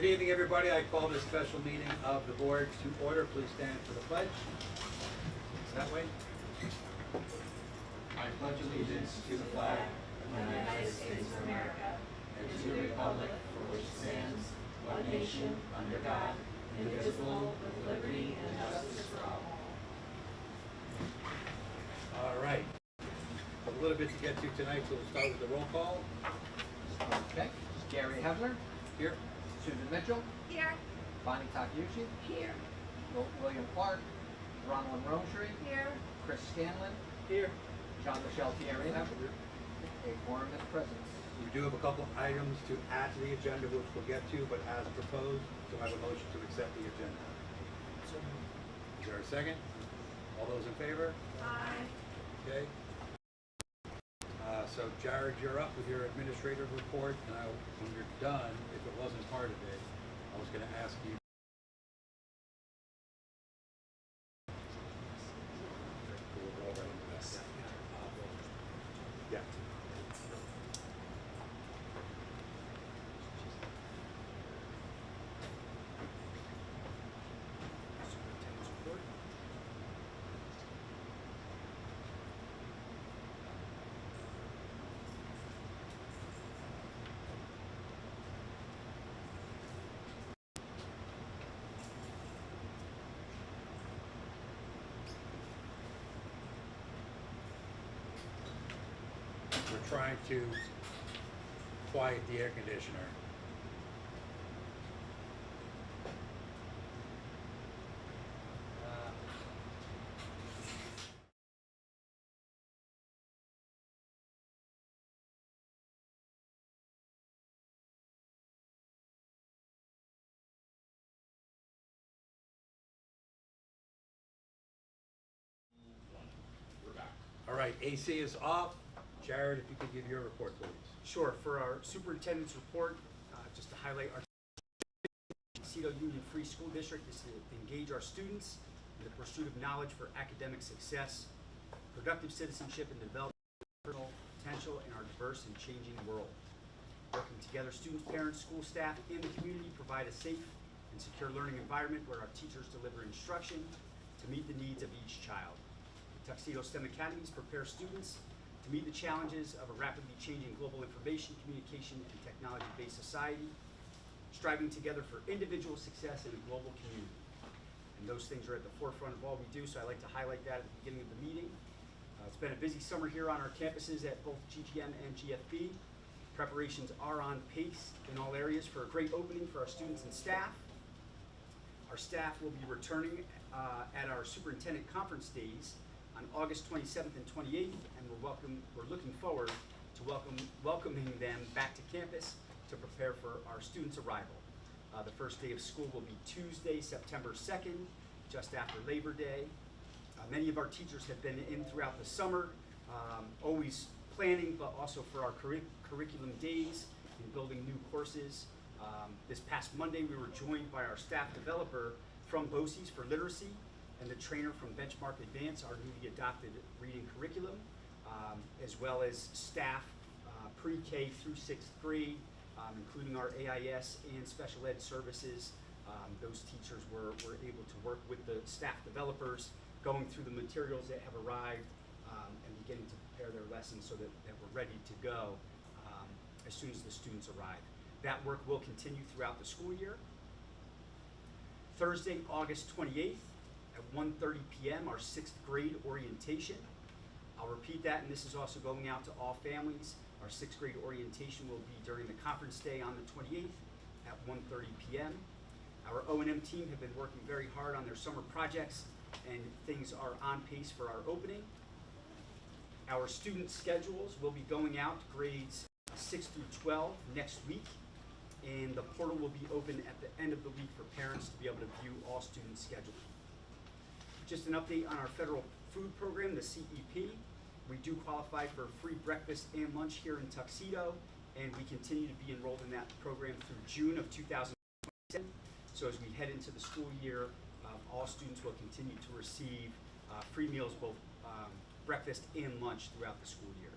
Good evening, everybody. I call this special meeting of the board to order. Please stand for the pledge. That way. I pledge allegiance to the flag of the United States of America and to the republic for which it stands, one nation, under God, indivisible, with liberty and justice for all. All right. A little bit to get to tonight, so we'll start with the roll call. Okay. Gary Hevler. Here. Susan Mitchell. Here. Bonnie Takeuchi. Here. William Clark. Ronald Rowntree. Here. Chris Scanlon. Here. John Michelle Thierry. A quorum is present. We do have a couple items to add to the agenda, which we'll get to, but as proposed, do I have a motion to accept the agenda? Is there a second? All those in favor? Aye. Okay. So Jared, you're up with your administrative report, and when you're done, if it wasn't part of it, I was going to ask you. Yeah. We're trying to quiet the air conditioner. We're back. All right, AC is off. Jared, if you could give your report, please. Sure. For our superintendent's report, just to highlight our Tuxedo Union Free School District is to engage our students in the pursuit of knowledge for academic success, productive citizenship, and development of personal potential in our diverse and changing world. Working together, students, parents, school staff, and the community provide a safe and secure learning environment where our teachers deliver instruction to meet the needs of each child. Tuxedo STEM Academies prepare students to meet the challenges of a rapidly changing global information, communication, and technology-based society, striving together for individual success in a global community. And those things are at the forefront of all we do, so I like to highlight that at the beginning of the meeting. It's been a busy summer here on our campuses at both GGM and GFB. Preparations are on pace in all areas for a great opening for our students and staff. Our staff will be returning at our superintendent conference days on August 27th and 28th, and we're looking forward to welcoming them back to campus to prepare for our students' arrival. The first day of school will be Tuesday, September 2nd, just after Labor Day. Many of our teachers have been in throughout the summer, always planning, but also for our curriculum days and building new courses. This past Monday, we were joined by our staff developer from BOCES for literacy, and the trainer from Benchmark Advance, our newly adopted reading curriculum, as well as staff pre-K through 6th grade, including our AIS and special ed services. Those teachers were able to work with the staff developers, going through the materials that have arrived and beginning to prepare their lessons so that we're ready to go as soon as the students arrive. That work will continue throughout the school year. Thursday, August 28th, at 1:30 p.m., our 6th grade orientation. I'll repeat that, and this is also going out to all families. Our 6th grade orientation will be during the conference day on the 28th at 1:30 p.m. Our O&M team have been working very hard on their summer projects, and things are on pace for our opening. Our student schedules will be going out to grades 6 through 12 next week, and the portal will be open at the end of the week for parents to be able to view all student schedules. Just an update on our federal food program, the CEP. We do qualify for free breakfast and lunch here in Tuxedo, and we continue to be enrolled in that program through June of 2020. So as we head into the school year, all students will continue to receive free meals, both breakfast and lunch throughout the school year.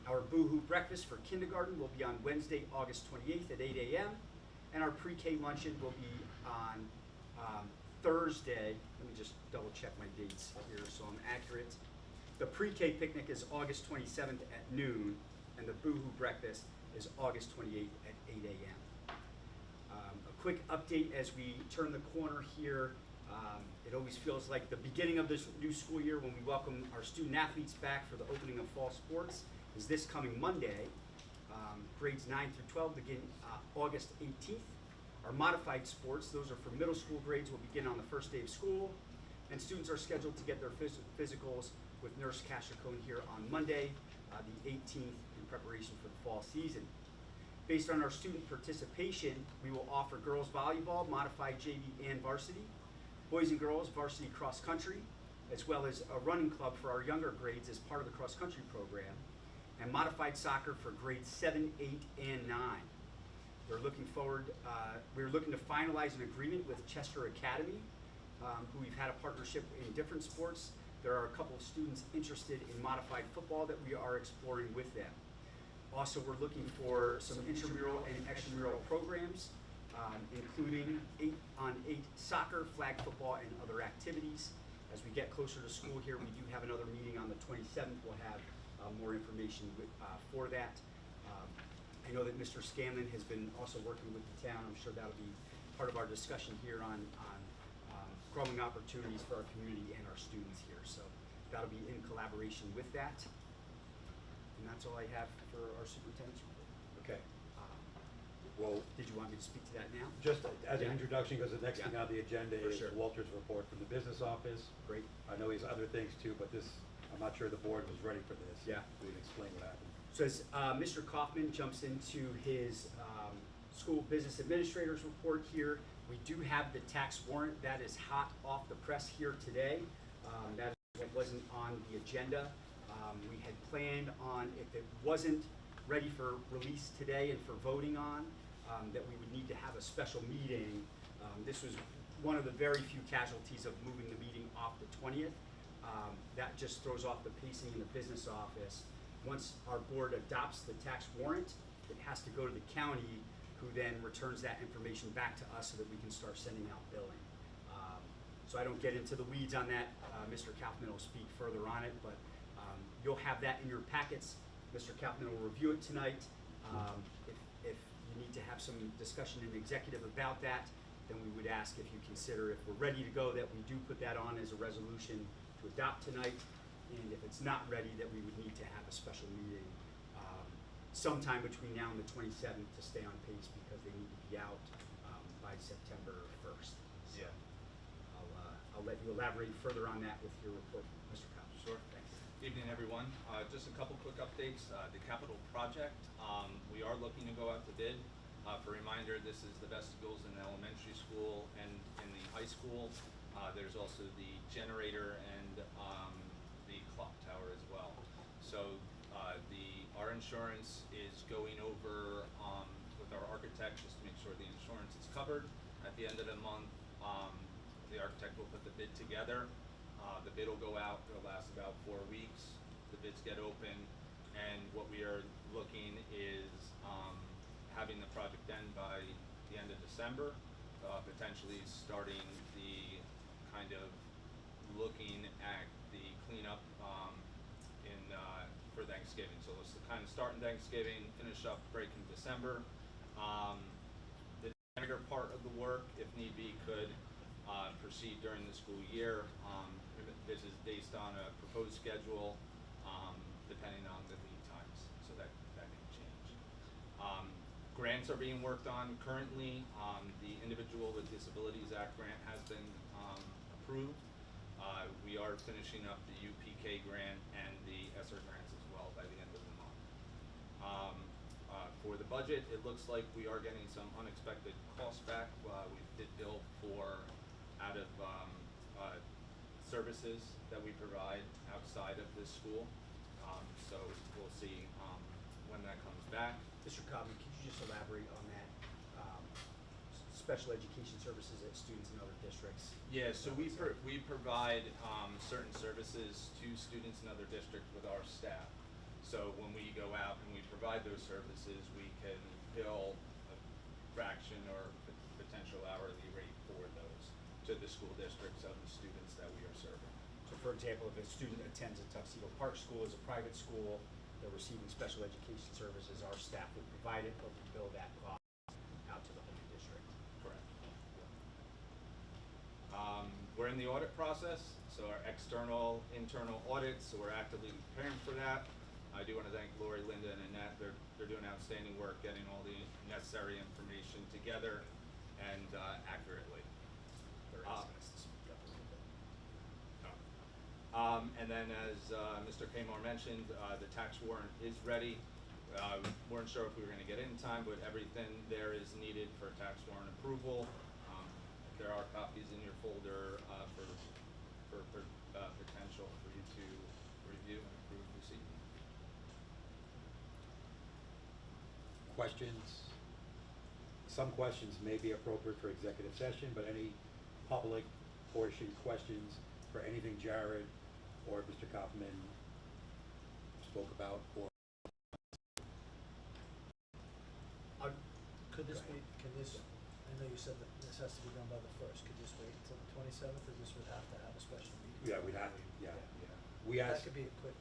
Our Boohoo breakfast for kindergarten will be on Wednesday, August 28th at 8 a.m. And our pre-K luncheon will be on Thursday. Let me just double check my dates here so I'm accurate. The pre-K picnic is August 27th at noon, and the Boohoo breakfast is August 28th at 8 a.m. A quick update as we turn the corner here. It always feels like the beginning of this new school year when we welcome our student athletes back for the opening of fall sports is this coming Monday. Grades 9 through 12 begin August 18th. Our modified sports, those are for middle school grades, will begin on the first day of school, and students are scheduled to get their physicals with Nurse Cashacone here on Monday, the 18th, in preparation for the fall season. Based on our student participation, we will offer girls volleyball, modified JV and varsity, boys and girls varsity cross country, as well as a running club for our younger grades as part of the cross country program, and modified soccer for grades 7, 8, and 9. We're looking to finalize an agreement with Chester Academy, who we've had a partnership in different sports. There are a couple of students interested in modified football that we are exploring with them. Also, we're looking for some intramural and extramural programs, including 8-on-8 soccer, flag football, and other activities. As we get closer to school here, we do have another meeting on the 27th. We'll have more information for that. I know that Mr. Scanlon has been also working with the town. I'm sure that'll be part of our discussion here on growing opportunities for our community and our students here. So that'll be in collaboration with that. And that's all I have for our superintendent's report. Okay. Well, Did you want me to speak to that now? just as an Yeah. introduction, because the next thing Yeah. on the agenda For is sure. Walter's report from the business office. Great. I know he has other things too, but this, I'm not sure the board was ready for this. Yeah. We can explain what happened. So as Mr. Kaufman jumps into his school business administrator's report here, we do have the tax warrant that is hot off the press here today. That is what wasn't on the agenda. We had planned on, if it wasn't ready for release today and for voting on, that we would need to have a special meeting. This was one of the very few casualties of moving the meeting off the 20th. That just throws off the pacing in the business office. Once our board adopts the tax warrant, it has to go to the county, who then returns that information back to us so that we can start sending out billing. So I don't get into the weeds on that. Mr. Kaufman will speak further on it, but you'll have that in your packets. Mr. Kaufman will review it tonight. If you need to have some discussion in executive about that, then we would ask if you consider, if we're ready to go, that we do put that on as a resolution to adopt tonight. And if it's not ready, that we would need to have a special meeting sometime between now and the 27th to stay on pace, because they need to be out by September 1st. So Yeah. I'll let you elaborate further on that with your report, Mr. Cobb. Sure. Thanks. Evening, everyone. Just a couple quick updates. The capital project, we are looking to go out to bid. For a reminder, this is the vestibules in the elementary school and in the high school. There's also the generator and the clock tower as well. So our insurance is going over with our architect just to make sure the insurance is covered. At the end of the month, the architect will put the bid together. The bid will go out, it'll last about 4 weeks. The bids get open, and what we are looking is having the project end by the end of December, potentially starting the kind of looking at the cleanup for Thanksgiving. So let's kind of start in Thanksgiving, finish up break in December. The generator part of the work, if need be, could proceed during the school year. This is based on a proposed schedule, depending on the lead times, so that can change. Grants are being worked on currently. The Individual with Disabilities Act grant has been approved. We are finishing up the UPK grant and the ESSER grants as well by the end of the month. For the budget, it looks like we are getting some unexpected costs back. We did bill for out of services that we provide outside of this school. So we'll see when that comes back. Mr. Cobby, could you just elaborate on that, special education services at students in other districts? Yeah, so we provide certain services to students in other districts with our staff. So when we go out and we provide those services, we can bill a fraction or potential hourly rate for those to the school districts of the students that we are serving. So for example, if a student attends a Tuxedo Park school as a private school, they're receiving special education services, our staff would provide it, but we bill that cost out to the whole district. Correct. We're in the audit process, so our external, internal audits, so we're actively preparing for that. I do want to thank Lori, Linda, and Annette. They're doing outstanding work getting all the necessary information together and accurately. They're asking us to speak up a little bit. And then as Mr. Kamar mentioned, the tax warrant is ready. Weren't sure if we were going to get it in time, but everything there is needed for tax warrant approval. There are copies in your folder for potential for you to review and approve this evening. Questions? Some questions may be appropriate for executive session, but any public portion questions for anything Jared or Mr. Kaufman spoke about or Could this be, can this, I know you said that this has to be done by the 1st, could this wait until the 27th, or this would have to have a special meeting? yeah, we'd have, yeah. We That asked, could be a quick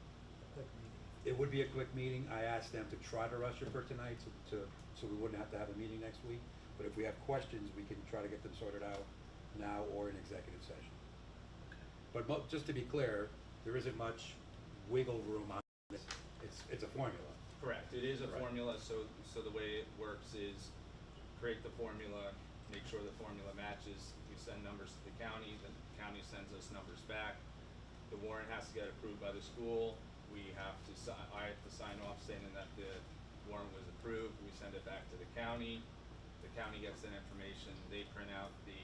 meeting. it would be a quick meeting. I asked them to try to rush it for tonight so we wouldn't have to have a meeting next week. But if we have questions, we can try to get them sorted out now or in executive session. But just to be clear, there isn't much wiggle room on this. It's a formula. Correct. It is a Right. formula, so the way it works is create the formula, make sure the formula matches. We send numbers to the county sends us numbers back. The warrant has to get approved by the school. I have to sign off saying that the warrant was approved. We send it back to the county. The county gets that information. They print out the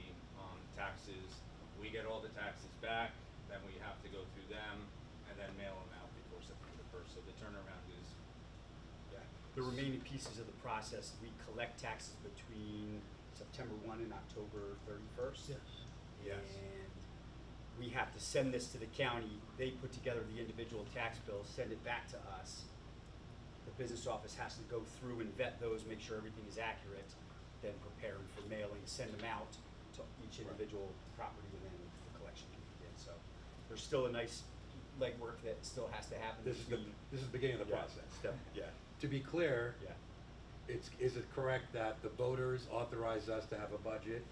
taxes. We get all the taxes back. Then we have to go through them and then mail them out before September 1st. So the turnaround is The remaining pieces of the process, we collect taxes between September 1 and October 31st. Yes. And we have to send this to the county. They put together the individual tax bills, send it back to us. The business office has to go through and vet those, make sure everything is accurate, then prepare them for mailing, send them out to each individual property, and then the collection can begin. So there's still a nice legwork that still has to happen. This is the beginning of the process. Yeah. To be clear, Yeah. is it correct that the voters authorized us to have a budget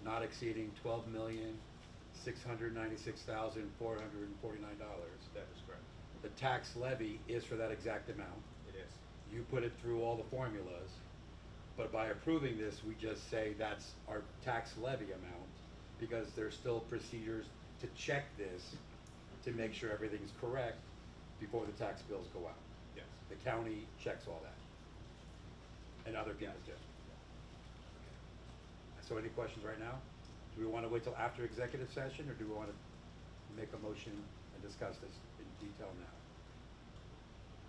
not exceeding $12,696,449? That is correct. The tax levy is for that exact amount. It is. You put it through all the formulas, but by approving this, we just say that's our tax levy amount, because there's still procedures to check this to make sure everything's correct before the tax bills go out. Yes. The county checks all that. And other people do. So any questions right now? Do we want to wait till after executive session, or do we want to make a motion and discuss this in detail now?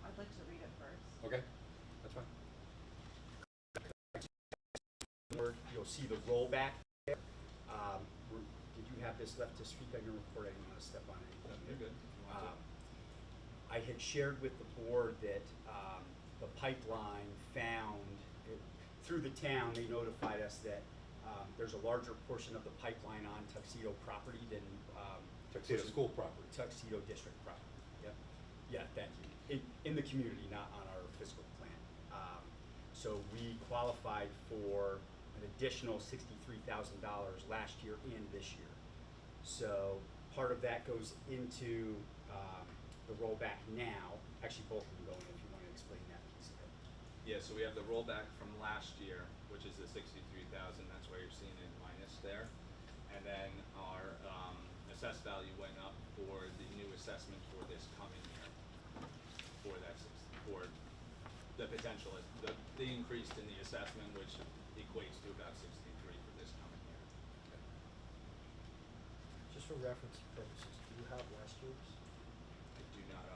I'd like to read it first. Okay, that's fine. You'll see the rollback there. Did you have this left to speak on your report? I didn't want to step on anything. You're good. If you want to. I had shared with the board that the pipeline found, through the town, they notified us that there's a larger portion of the pipeline on Tuxedo property than Tuxedo school property. Tuxedo district property. Yep. Yeah, thank you. In the community, not on our fiscal plan. So we qualified for an additional $63,000 last year and this year. So part of that goes into the rollback now. Actually, both of them go in if you want to explain that piece of it. Yeah, so we have the rollback from last year, which is the 63,000. That's why you're seeing it minus there. And then our assessed value went up for the new assessment for this coming year. For the potential, the increase in the assessment, which equates to about 63 for this coming year. Just for reference purposes, do you have last year's? I do not,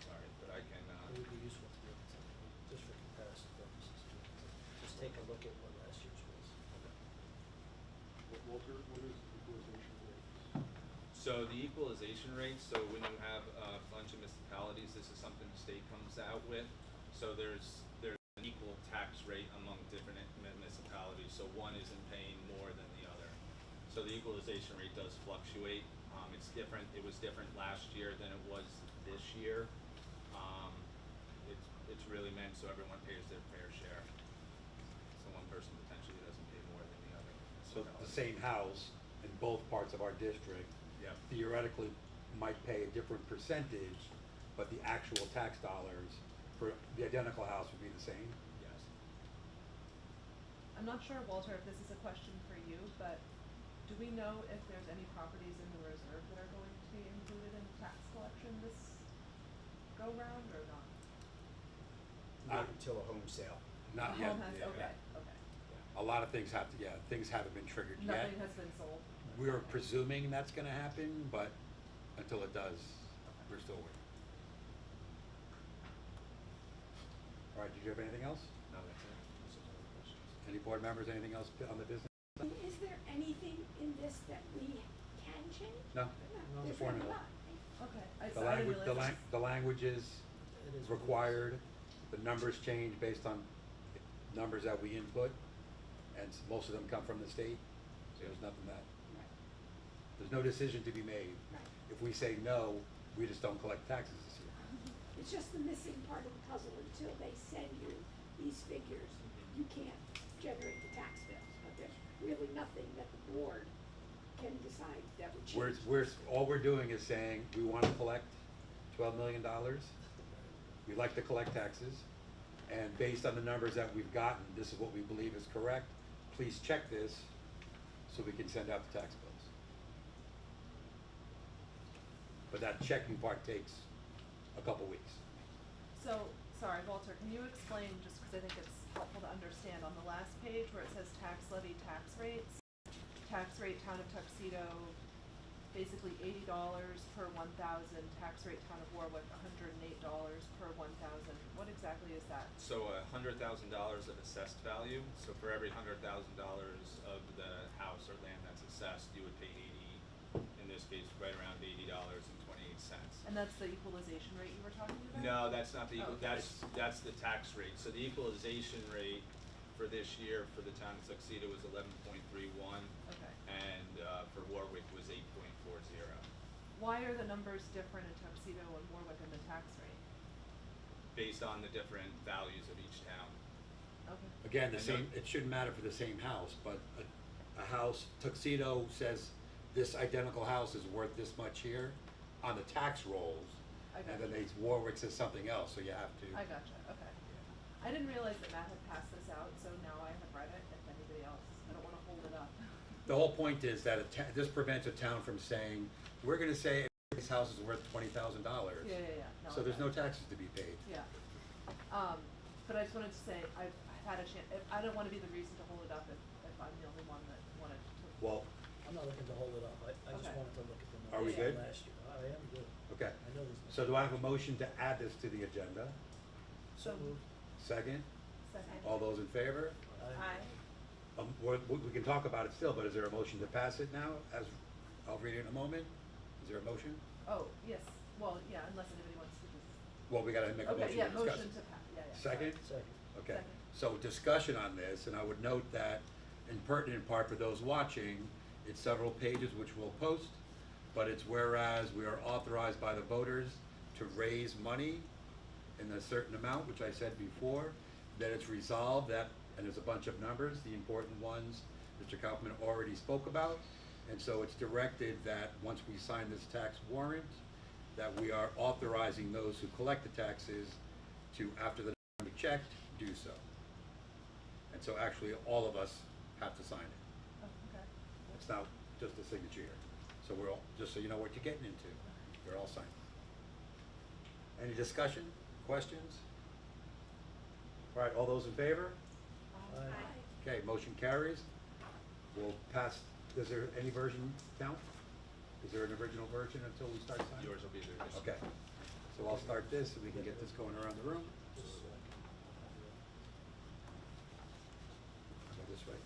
sorry, but I can. It would be useful to be able to, just for comparison purposes, to be able to just take a look at what last year's was. Walter, what is the equalization rate? So the equalization rate, so when you have a bunch of municipalities, this is something the state comes out with. So there's an equal equal tax rate among different municipalities, so one isn't paying more than the other. So the equalization rate does fluctuate. It's different, it was different last year than it was this year. It's really meant so everyone pays their fair share. So one person potentially doesn't pay more than the other. So the same house in both parts of our district Yep. theoretically might pay a different percentage, but the actual tax dollars for the identical house would be the same? Yes. I'm not sure, Walter, if this is a question for you, but do we know if there's any properties in the reserve that are going to be included in tax collection this go round or not? Not until a home sale. Not The yet. home has, yeah. okay, okay. A lot of things have to, things haven't been triggered yet. Nothing has been sold? We're presuming that's gonna happen, but until it does, we're still waiting. All right, did you have anything else? No, that's it. Those are all the questions. Any board members, anything else on the business? Is there anything in this that we can change? No, No, the there's really formula. not. Okay, The so I didn't language, realize. the language is It is what it is. required, the numbers change based on numbers that we input, and most of them come from the state, so there's nothing that, Right, there's no decision to be made. right. If we say no, we just don't collect taxes this year. It's just the missing part of the puzzle. Until they send you these figures, you can't generate the tax bills. But there's really nothing that the board can decide that would change. All we're doing is saying, we wanna collect $12 million. We like to collect taxes, and based on the numbers that we've gotten, this is what we believe is correct. Please check this, so we can send out the tax bills. But that checking part takes a couple weeks. So, sorry, Walter, can you explain, just because I think it's helpful to understand, on the last page where it says tax levy, tax rates, tax rate town of Tuxedo, basically $80 per 1,000, tax rate town of Warwick, $108 per 1,000. What exactly is that? So $100,000 of assessed value, so for every $100,000 of the house or land that's assessed, you would pay in this case, right around $80.28. And that's the equalization rate you were talking about? No, that's not the, Oh, okay. that's the tax rate. So the equalization rate for this year for the town of Tuxedo was 11.31, Okay. and for Warwick was 8.40. Why are the numbers different in Tuxedo and Warwick in the tax rate? Based on the different values of each town. Okay. Again, the I same, know- it shouldn't matter for the same house, but a house, Tuxedo says this identical house is worth this much here on the tax rolls. I And then gotcha. Warwick says something else, so you have to. I gotcha, okay. I didn't realize that Matt had passed this out, so now I have read it, if anybody else, I don't wanna hold it up. The whole point is that this prevents a town from saying, we're gonna say this house is worth $20,000. Yeah. No, So there's okay. no taxes to be paid. Yeah. But I just wanted to say, I've had a chance, I don't wanna be the reason to hold it up if I'm the only one that wanted to. Well, I'm not looking to hold it up, I just Okay. wanted to look at the Are we numbers good? from last year. I am good. okay. I know these. So do I have a motion to add this to the agenda? So moved. Second? Second. All those in favor? Aye. We can talk about it still, but is there a motion to pass it now? I'll read it in a moment. Is there a motion? Oh, yes, well, yeah, unless anybody wants to just. Well, we gotta make a Okay, motion yeah, to discuss motion it. to pass, yeah. Second? Second. Okay, Second. so discussion on this, and I would note that in pertinent part for those watching, it's several pages which we'll post, but it's whereas we are authorized by the voters to raise money in a certain amount, which I said before, that it's resolved that, and there's a bunch of numbers, the important ones Mr. Kaufman already spoke about, and so it's directed that once we sign this tax warrant, that we are authorizing those who collect the taxes to, after the number checked, do so. And so actually, all of us have to sign it. Oh, okay. It's not just a signature here. So we're all, just so you know what you're getting into, you're all signed. Any discussion, questions? All right, all those in favor? Aye. Okay, motion carries. We'll pass, is there any version count? Is there an original version until we start signing? Yours will be there this year. Okay, so I'll start this so we can get this going around the room. Just so I can have it. Go this way. I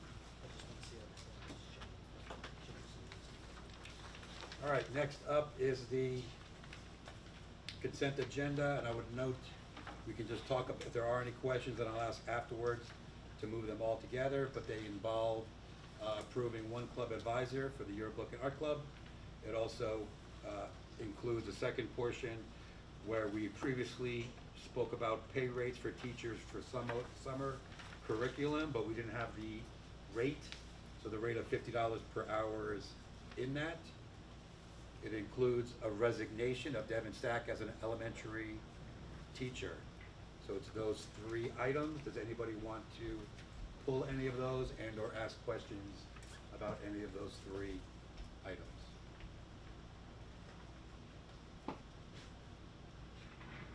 just want to see how this thing is. All right, next up is the consent agenda, and I would note We can just talk, if there are any questions, then I'll ask afterwards to move them all together, but they involve approving one club advisor for the Yearbook and Art Club. It also includes a second portion where we previously spoke about pay rates for teachers for summer curriculum, but we didn't have the rate. So the rate of $50 per hour is in that. It includes a resignation of Devin Stack as an elementary teacher. So it's those 3 items. Does anybody want to pull any of those and or ask questions about any of those 3 items?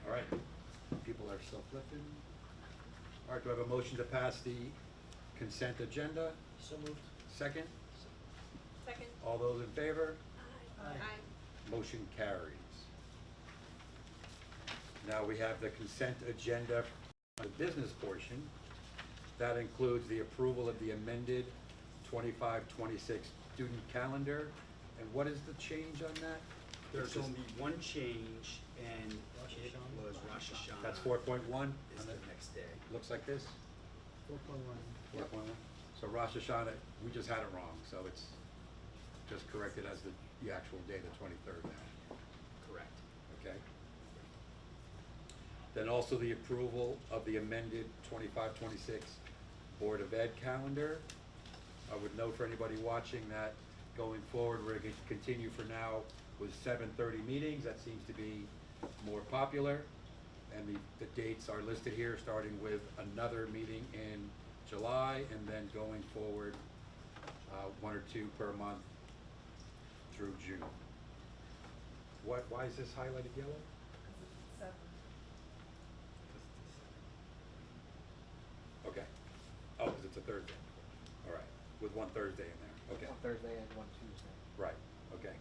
All right, people are still flipping. All right, do I have a motion to pass the consent agenda? So moved. Second? Second. All those in favor? Aye. Motion carries. Now we have the consent agenda for the business portion. That includes the approval of the amended 25-26 student calendar. And what is the change on that? There's It's just- only one change, and Rosh it Hashanah. was Rosh Hashanah. That's 4.1? Is the next day. Looks like this? 4.1. 4.1? So Rosh Hashanah, we just had it wrong, so it's just corrected as the actual day, the 23rd now. Correct. Okay. Then also the approval of the amended 25-26 Board of Ed calendar. I would note for anybody watching that going forward, we're going to continue for now with 7:30 meetings. That seems to be more popular. And the dates are listed here, starting with another meeting in July and then going forward 1 or 2 per month through June. Why is this highlighted yellow? Seven. Okay. Oh, because it's a Thursday. All right, with 1 Thursday in there. Okay. One Thursday and one Tuesday. Right, okay.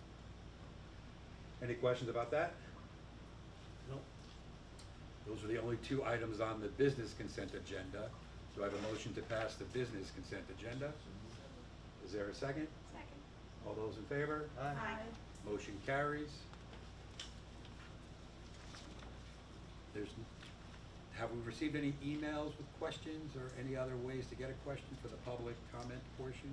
Any questions about that? No. Those are the only 2 items on the business consent agenda. Do I have a motion to pass the business consent agenda? Is there a second? Second. All those in favor? Aye. Motion carries. Have we received any emails with questions or any other ways to get a question for the public comment portion?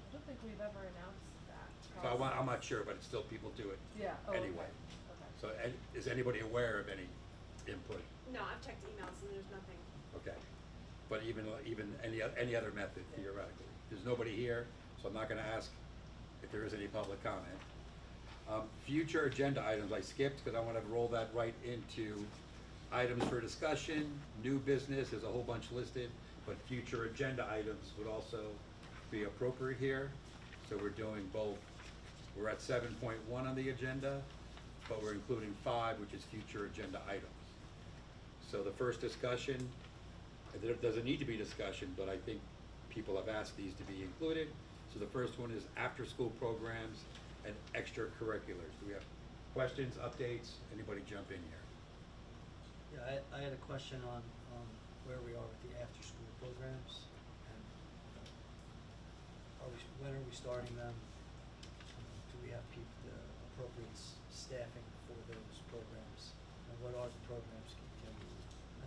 I don't think we've ever announced that. So I'm not sure, but it's still people do it Yeah, oh, okay. anyway. Okay. So is anybody aware of any input? No, I've checked emails and there's nothing. Okay. But even any other method theoretically. There's nobody here, so I'm not gonna ask if there is any public comment. Future agenda items I skipped because I want to roll that right into items for discussion, new business, there's a whole bunch listed, but future agenda items would also be appropriate here. So we're doing both. We're at 7.1 on the agenda, but we're including 5, which is future agenda items. So the first discussion, and there doesn't need to be discussion, but I think people have asked these to be included. So the first one is after-school programs and extracurriculars. Do we have questions, updates? Anybody jump in here? Yeah, I had a question on where we are with the after-school programs. And when are we starting them? Do we have the appropriate staffing for those programs? And what are the programs? Can we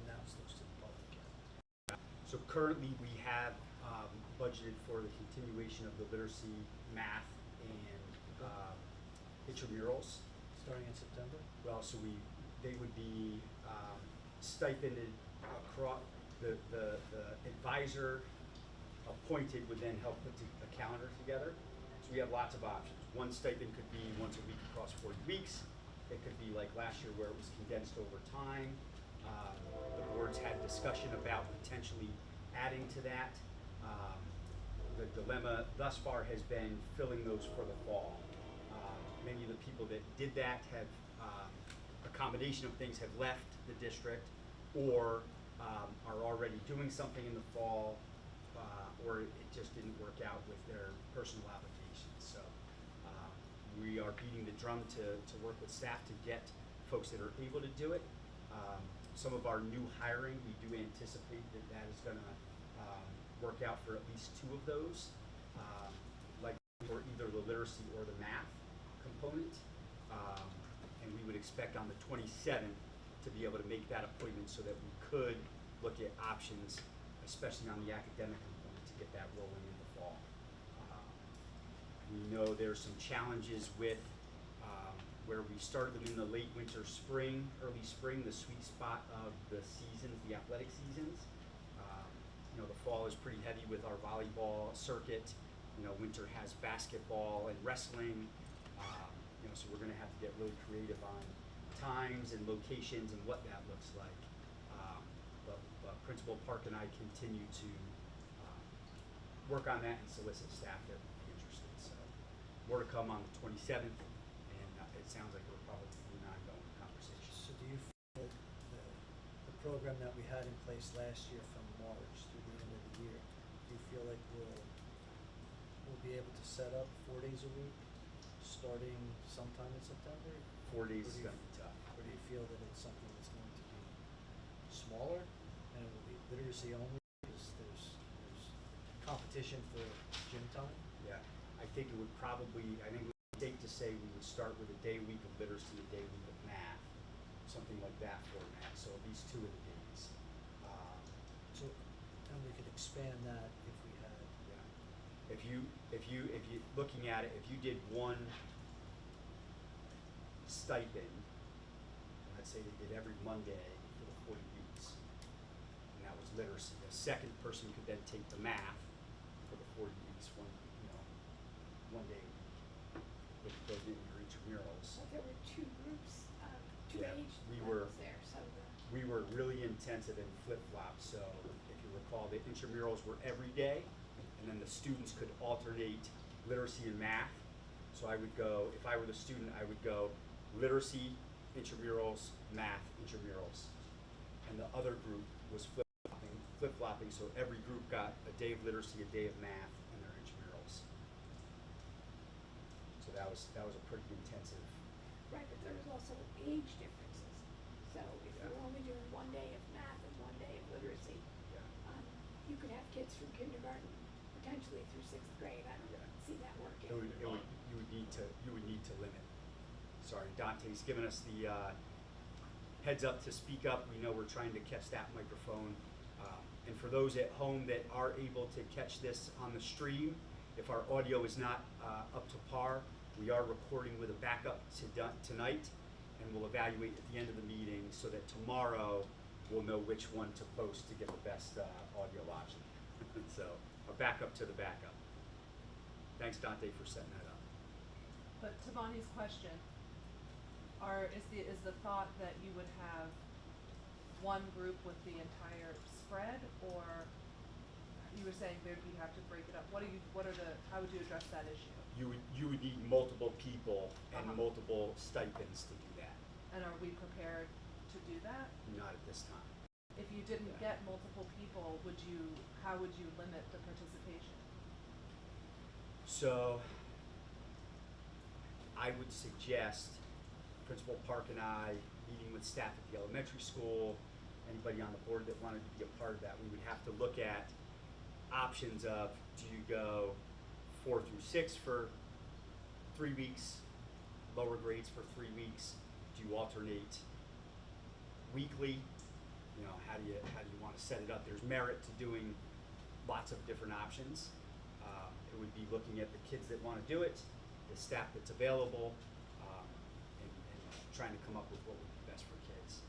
announce those to the public yet? So currently, we have budgeted for the continuation of the literacy, math, and intramurals. Starting in September? Well, so they would be stipended across, the advisor appointed would then help put a calendar together. So we have lots of options. One stipend could be once a week across 40 weeks. It could be like last year where it was condensed over time. The boards had discussion about potentially adding to that. The dilemma thus far has been filling those for the fall. Many of the people that did that have, a combination of things, have left the district or are already doing something in the fall, or it just didn't work out with their personal obligations. So we are beating the drum to work with staff to get folks that are able to do it. Some of our new hiring, we do anticipate that is going to work out for at least 2 of those, like for either the literacy or the math component. And we would expect on the 27th to be able to make that appointment so that we could look at options, especially on the academic component, to get that rolling in the fall. We know there's some challenges with where we started them in the late winter, spring, early spring, the sweet spot of the seasons, the athletic seasons. You know, the fall is pretty heavy with our volleyball circuit. You know, winter has basketball and wrestling. You know, so we're going to have to get really creative on times and locations and what that looks like. But Principal Park and I continue to work on that and solicit staff that would be interested. So more to come on the 27th, and it sounds like we're probably in an ongoing conversation. So do you feel the program that we had in place last year from March through the end of the year, do you feel like we'll be able to set up 4 days a week starting sometime in September? 4 days Or is do you- going to be tough. Or do you feel that it's something that's going to be smaller and it will be literacy only because there's competition for gym time? Yeah, I think it would probably, I think it would be safe to say we would start with a day week of literacy, a day week of math, something like that format, so at least 2 of the days. So, and we could expand that if we had. Yeah. If you looking at it, if you did one stipend, let's say they did every Monday for the 40 weeks, and that was literacy. A second person could then take the math for the 40 weeks, one day a week, with built in your intramurals. So there were two groups, two Yeah, age we were- levels there, so We were really intensive in flip-flops, so if you recall, the intramurals were every day, and then the students could alternate literacy and math. So I would go, if I were the student, I would go literacy, intramurals, math, intramurals. And the other group was flip-flopping, so every group got a day of literacy, a day of math, and their intramurals. So that was a pretty intensive. right, but there was also age differences. So if Yeah. you're only doing 1 day of math and 1 day of literacy, Yeah. you could have kids from kindergarten potentially through 6th grade. I don't Yeah. see that working. You would need to limit. Sorry, Dante's given us the heads up to speak up. We know we're trying to catch that microphone. And for those at home that are able to catch this on the stream, if our audio is not up to par, we are recording with a backup tonight, and we'll evaluate at the end of the meeting so that tomorrow we'll know which one to post to get the best audio option. So a backup to the backup. Thanks, Dante, for setting that up. But to Bonnie's question, is the thought that you would have one group with the entire spread, or you were saying that you'd have to break it up? How would you address that issue? You would need multiple people and Uh-huh. multiple stipends to do that. And are we prepared to do that? Not at this time. If you didn't Yeah. get multiple people, how would you limit the participation? So I would suggest Principal Park and I meeting with staff at the elementary school, anybody on the board that wanted to be a part of that, we would have to look at options of, do you go 4 through 6 for 3 weeks, lower grades for 3 weeks? Do you alternate weekly? You know, how do you want to set it up? There's merit to doing lots of different options. It would be looking at the kids that want to do it, the staff that's available, and trying to come up with what would be best for kids.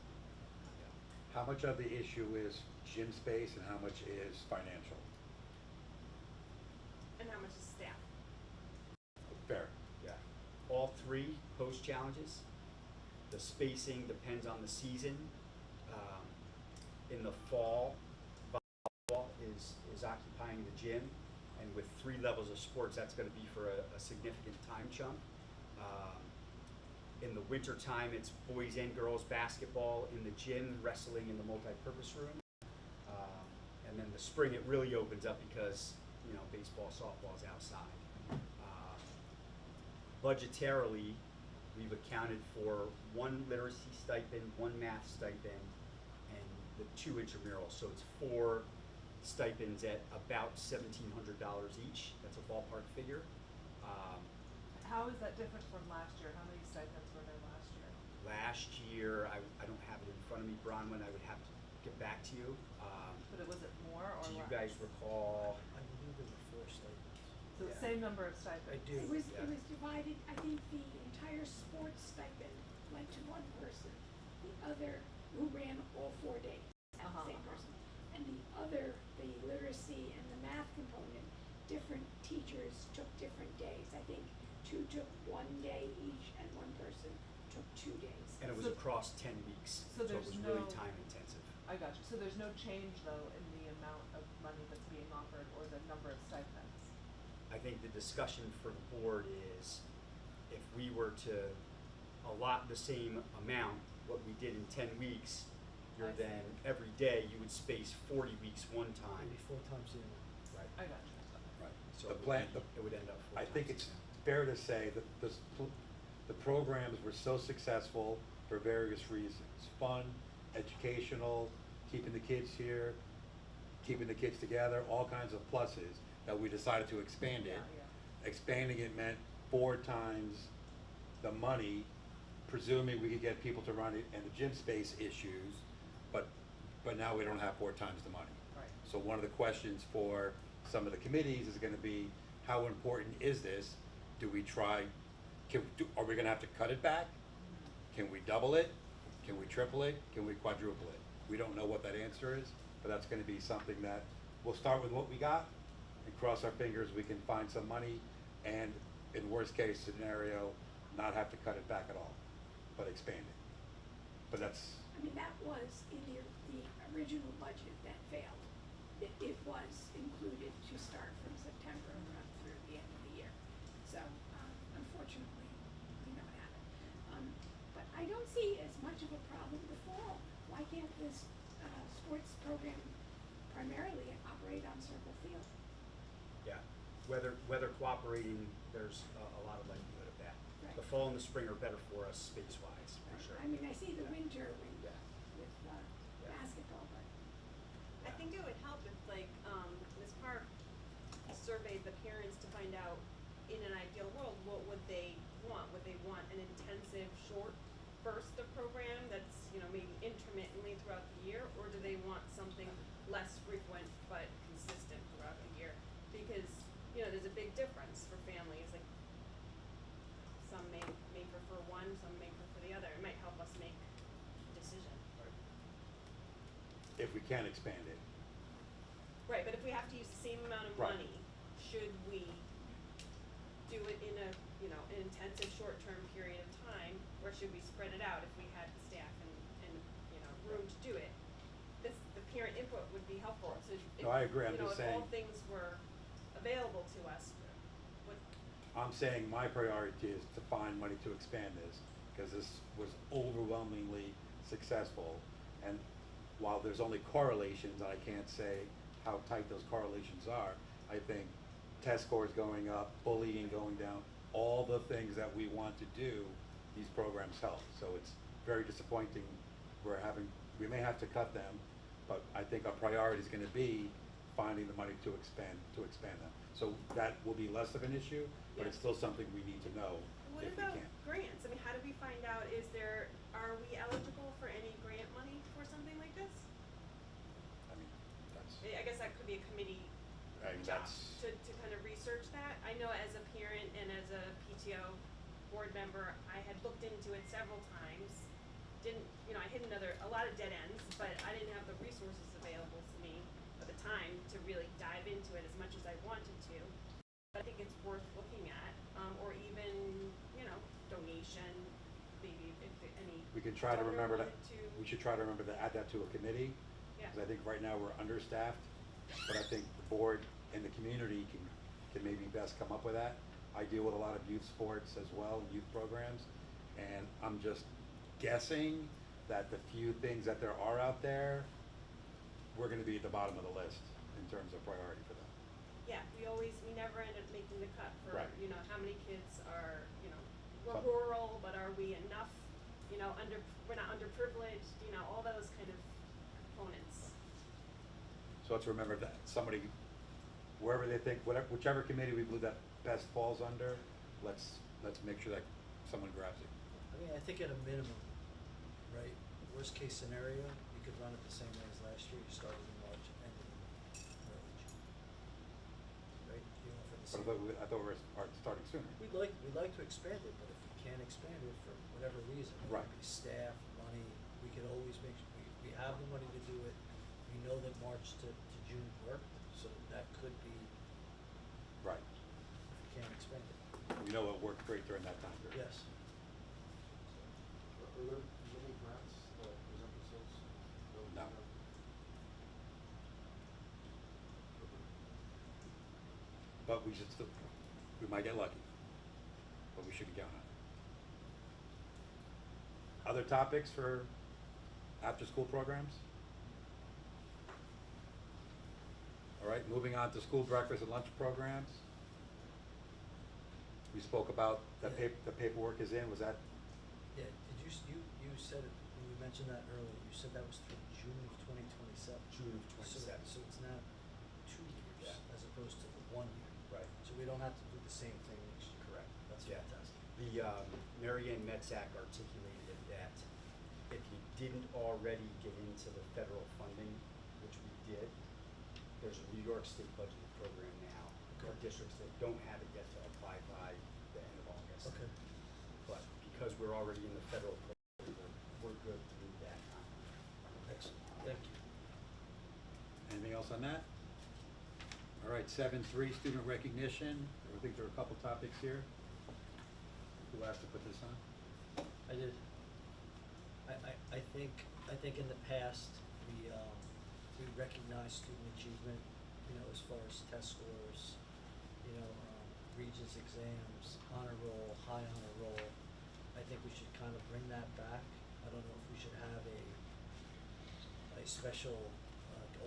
Yeah. How much of the issue is gym space and how much is financial? And how much is staff? Fair. Yeah. All 3 pose challenges. The spacing depends on the season. In the fall, volleyball is occupying the gym, and with 3 levels of sports, that's going to be for a significant time chunk. In the winter time, it's boys and girls basketball in the gym, wrestling in the multi-purpose room. And then the spring, it really opens up because, you know, baseball, softball is outside. Budgetarily, we've accounted for 1 literacy stipend, 1 math stipend, and the 2 intramurals. So it's 4 stipends at about $1,700 each. That's a ballpark figure. How is that different from last year? How many stipends were there last year? last year, I don't have it in front of me, Bronwyn, I would have to get back to you. But was it more or less? Do you guys recall? I believe there were 4 stipends. So the Yeah. same number of stipends? I do. It was Yeah. divided, I think the entire sports stipend went to one person. The other, who ran all 4 days, had the same person. And the other, the literacy and the math component, different teachers took different days. I think 2 took 1 day each and one person took 2 days. And it was So- across 10 weeks, so so it there's was really no- time intensive. I got you. So there's no change though in the amount of money that's being offered or the number of stipends? I think the discussion for the board is if we were to allot the same amount, what we did in 10 weeks, I you're see. then, every day, you would space 40 weeks one time. Maybe 4 times the amount. Right. I got you. Right. So The it would plan, be- it would end up 4 I think times it's the amount. fair to say that the programs were so successful for various reasons. Fun, educational, keeping the kids here, keeping the kids together, all kinds of pluses, that we decided to expand it. Yeah. Expanding it meant 4 times the money, presuming we could get people to run it and the gym space issues, but now we don't have 4 times the money. Right. So one of the questions for some of the committees is gonna be, how important is this? Do we try, are we gonna have to cut it back? Can we double it? Can we triple it? Can we quadruple it? We don't know what that answer is, but that's gonna be something that, we'll start with what we got and cross our fingers we can find some money and, in worst case scenario, not have to cut it back at all, but expand it. But that's, I mean, that was in the original budget that failed. It was included to start from September and run through the end of the year. So, unfortunately, you know what happened. But I don't see as much of a problem in the fall. Why can't this, sports program primarily operate on Circle Field? Yeah, weather cooperating, there's a lot of likelihood of that. Right. The fall and the spring are better for us space-wise, for sure. I mean, I see the winter Yeah. with Yeah. basketball, but. I think it would help if, like, Ms. Park surveyed the parents to find out, in an ideal world, what would they want? Would they want an intensive, short burst of program that's, maybe intermittently throughout the year? Or do they want something less frequent but consistent throughout the year? Because, there's a big difference for families, like, some may prefer one, some may prefer the other. It might help us make a decision. if we can expand it. Right, but if we have to use the same amount of Right. money, should we do it in an intensive short-term period of time, or should we spread it out if we had the staff and room to do it? The parent input would be helpful, so if, No, I agree. I'm if all just saying- things were available to us, what, I'm saying my priority is to find money to expand this, because this was overwhelmingly successful. And while there's only correlations, I can't say how tight those correlations are. I think test scores going up, bullying going down, all the things that we want to do, these programs help. So it's very disappointing we may have to cut them, but I think our priority is gonna be finding the money to expand them. So that will be less of an issue, but it's still something we need to know what if we about can. grants? I mean, how do we find out, are we eligible for any grant money for something like this? I mean, that's, I guess that could be a committee I mean, job that's, to kind of research that. I know as a parent and as a PTO board member, I had looked into it several times. I hit a lot of dead ends, but I didn't have the resources available to me at the time to really dive into it as much as I wanted to. But I think it's worth looking at, or even, donation, maybe if any. we can try to donor remember that, wanted to- we should try to remember to add that to a committee. Yeah. Because I think right now we're understaffed, but I think the board and the community can maybe best come up with that. I deal with a lot of youth sports as well, youth programs, and I'm just guessing that the few things that there are out there, we're gonna be at the bottom of the list in terms of priority for them. Yeah, we never end up making the cut for, Right. how many kids are, we're Some- rural, but are we enough, we're not underprivileged, all those kind of components. So let's remember that somebody, wherever they think, whichever committee we believe that best falls under, let's make sure that someone grabs it. I mean, I think at a minimum, right? Worst case scenario, you could run it the same way as last year, you started in March, ended in early June. Right? You offer the same. I thought we were starting sooner. We'd like to expand it, but if we can't expand it for whatever reason, Right. whether it be staff, money, we could always make, we have the money to do it. We know that March to June worked, so that could be, Right. if we can't expand it. We know it worked great during that time period. Yes. Are there any grants that present themselves? No. But we should still, we might get lucky, but we shouldn't count on it. Other topics for after-school programs? All right, moving on to school breakfast and lunch programs. We spoke about the paperwork is in, was that? Yeah, did you said it, when you mentioned that earlier, you said that was through June of 2027. June of 27. So it's now 2 years Yeah. as opposed to the 1 year. Right. So we don't have to do the same thing next year. Correct. That's Yeah. fantastic. The Mary Ann Metzak articulated it that if you didn't already get into the federal funding, which we did, there's a New York State budgeted program now for Okay. districts that don't have it yet to apply by the end of August. Okay. But because we're already in the federal program, we're good through that time. Excellent. Thank you. Anything else on that? All right, 7.3, student recognition. I think there are a couple topics here. Who asked to put this on? I did. I think in the past, we recognize student achievement, as far as test scores, Regents exams, honor roll, high honor roll. I think we should kind of bring that back. I don't know if we should have a special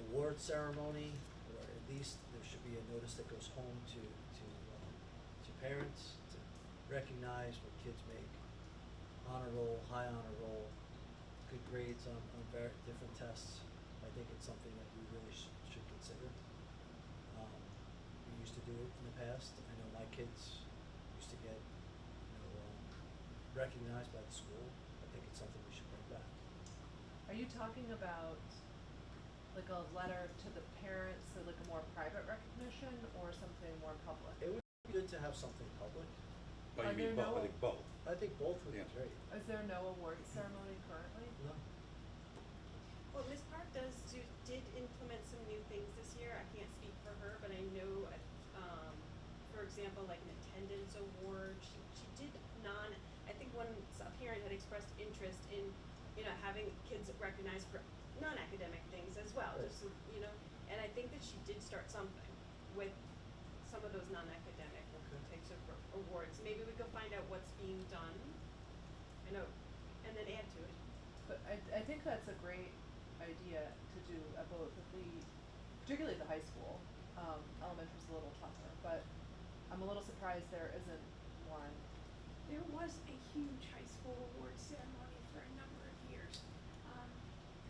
award ceremony, or at least there should be a notice that goes home to parents to recognize when kids make honor roll, high honor roll, good grades on very different tests. I think it's something that we really should consider. We used to do it in the past. I know my kids used to get, recognized by the school. I think it's something we should bring back. Are you talking about like a letter to the parents, so like a more private recognition, or something more public? It would be good to have something public. Oh, Are you mean there both, no- I think both. I think both would be Yeah. great. Is there no award ceremony currently? No. Well, Ms. Park did implement some new things this year. I can't speak for her, but I know, for example, like an attendance award. She did I think one a parent had expressed interest in, having kids recognized for non-academic things as well. Right. Just so, and I think that she did start something with some of those non-academic types of awards. Maybe we could find out what's being done. I know, and then add to it. But I think that's a great idea to do at both of particularly the high school. Elementary's a little tougher, but I'm a little surprised there isn't one. There was a huge high school award ceremony for a number of years.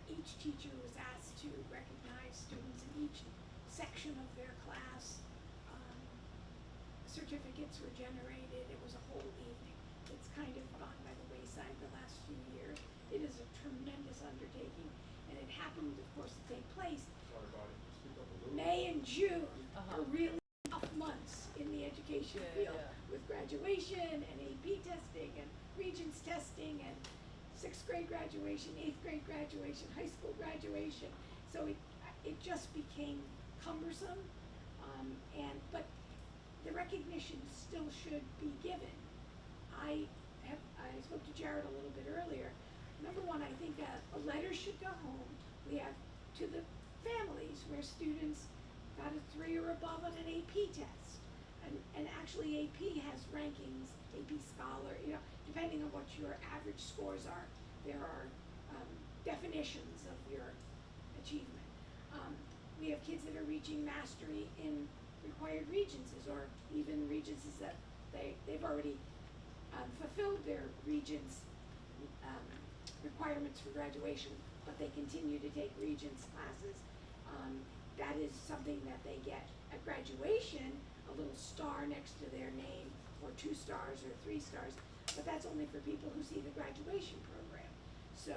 Each teacher was asked to recognize students in each section of their class. Certificates were generated. It was a whole evening. It's kind of gone by the wayside the last few years. It is a tremendous undertaking, and it happened, of course, to take place Sorry, Bonnie, speak up a little. May and June Uh-huh. are really tough months in the education field, with graduation and AP testing and Regents testing and 6th grade graduation, 8th grade graduation, high school graduation. So it just became cumbersome, but the recognition still should be given. I spoke to Jared a little bit earlier. Number one, I think a letter should go home. We have to the families where students got a 3 or above on an AP test. And actually AP has rankings, AP Scholar, depending on what your average scores are, there are definitions of your achievement. We have kids that are reaching mastery in required regencies, or even regencies that they've already fulfilled their regents requirements for graduation, but they continue to take regents classes. That is something that they get at graduation, a little star next to their name, or 2 stars or 3 stars, but that's only for people who see the graduation program. So,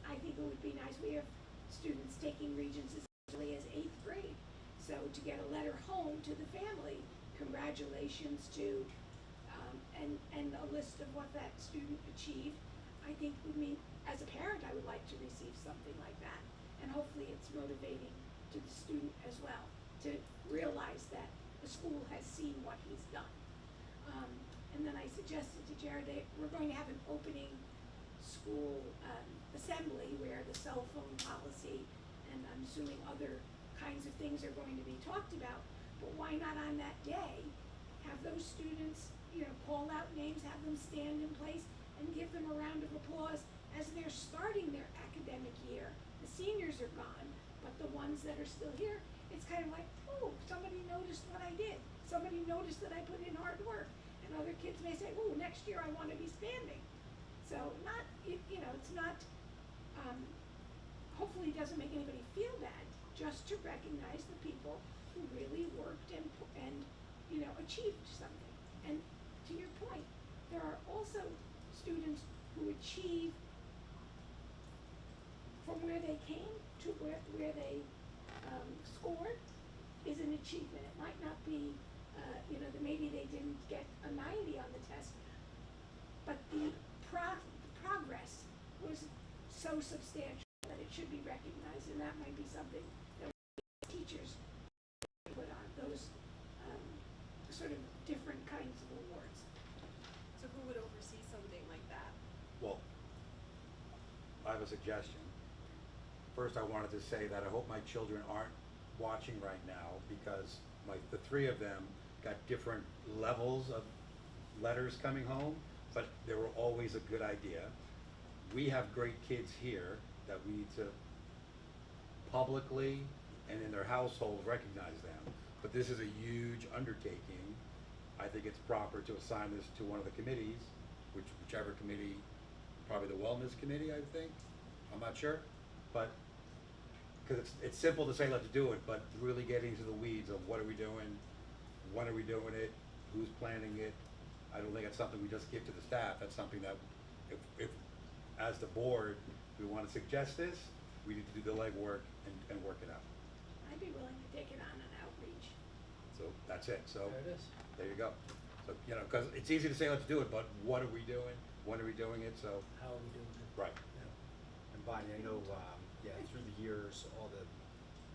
I think it would be nice, we have students taking Regents as early as 8th grade. So to get a letter home to the family, congratulations to, and a list of what that student achieved, I think would mean, as a parent, I would like to receive something like that. And hopefully it's motivating to the student as well, to realize that the school has seen what he's done. And then I suggested to Jared that we're going to have an opening school assembly where the cell phone policy and I'm assuming other kinds of things are going to be talked about. But why not on that day have those students, call out names, have them stand in place and give them a round of applause as they're starting their academic year. The seniors are gone, but the ones that are still here, it's kind of like, oh, somebody noticed what I did. Somebody noticed that I put in hard work. And other kids may say, oh, next year I want to be standing. So it's not, hopefully it doesn't make anybody feel bad, just to recognize the people who really worked and achieved something. And to your point, there are also students who achieve from where they came to where they scored is an achievement. It might not be, that maybe they didn't get a 90 on the test, but the progress was so substantial that it should be recognized, and that might be something that teachers put on those sort of different kinds of awards. So who would oversee something like that? Well, I have a suggestion. First, I wanted to say that I hope my children aren't watching right now because the three of them got different levels of letters coming home, but they were always a good idea. We have great kids here that we need to publicly and in their households recognize them. But this is a huge undertaking. I think it's proper to assign this to one of the committees, whichever committee, probably the wellness committee, I think. I'm not sure, but because it's simple to say let's do it, but really getting into the weeds of what are we doing, when are we doing it, who's planning it. I don't think it's something we just give to the staff. That's something that if as the board we want to suggest this, we need to do the legwork and work it out. I'd be willing to take it on an outreach. So that's it. So There it is. there you go. So because it's easy to say let's do it, but what are we doing? When are we doing it? So How are we doing it? right. And Bonnie, I know, through the years, all the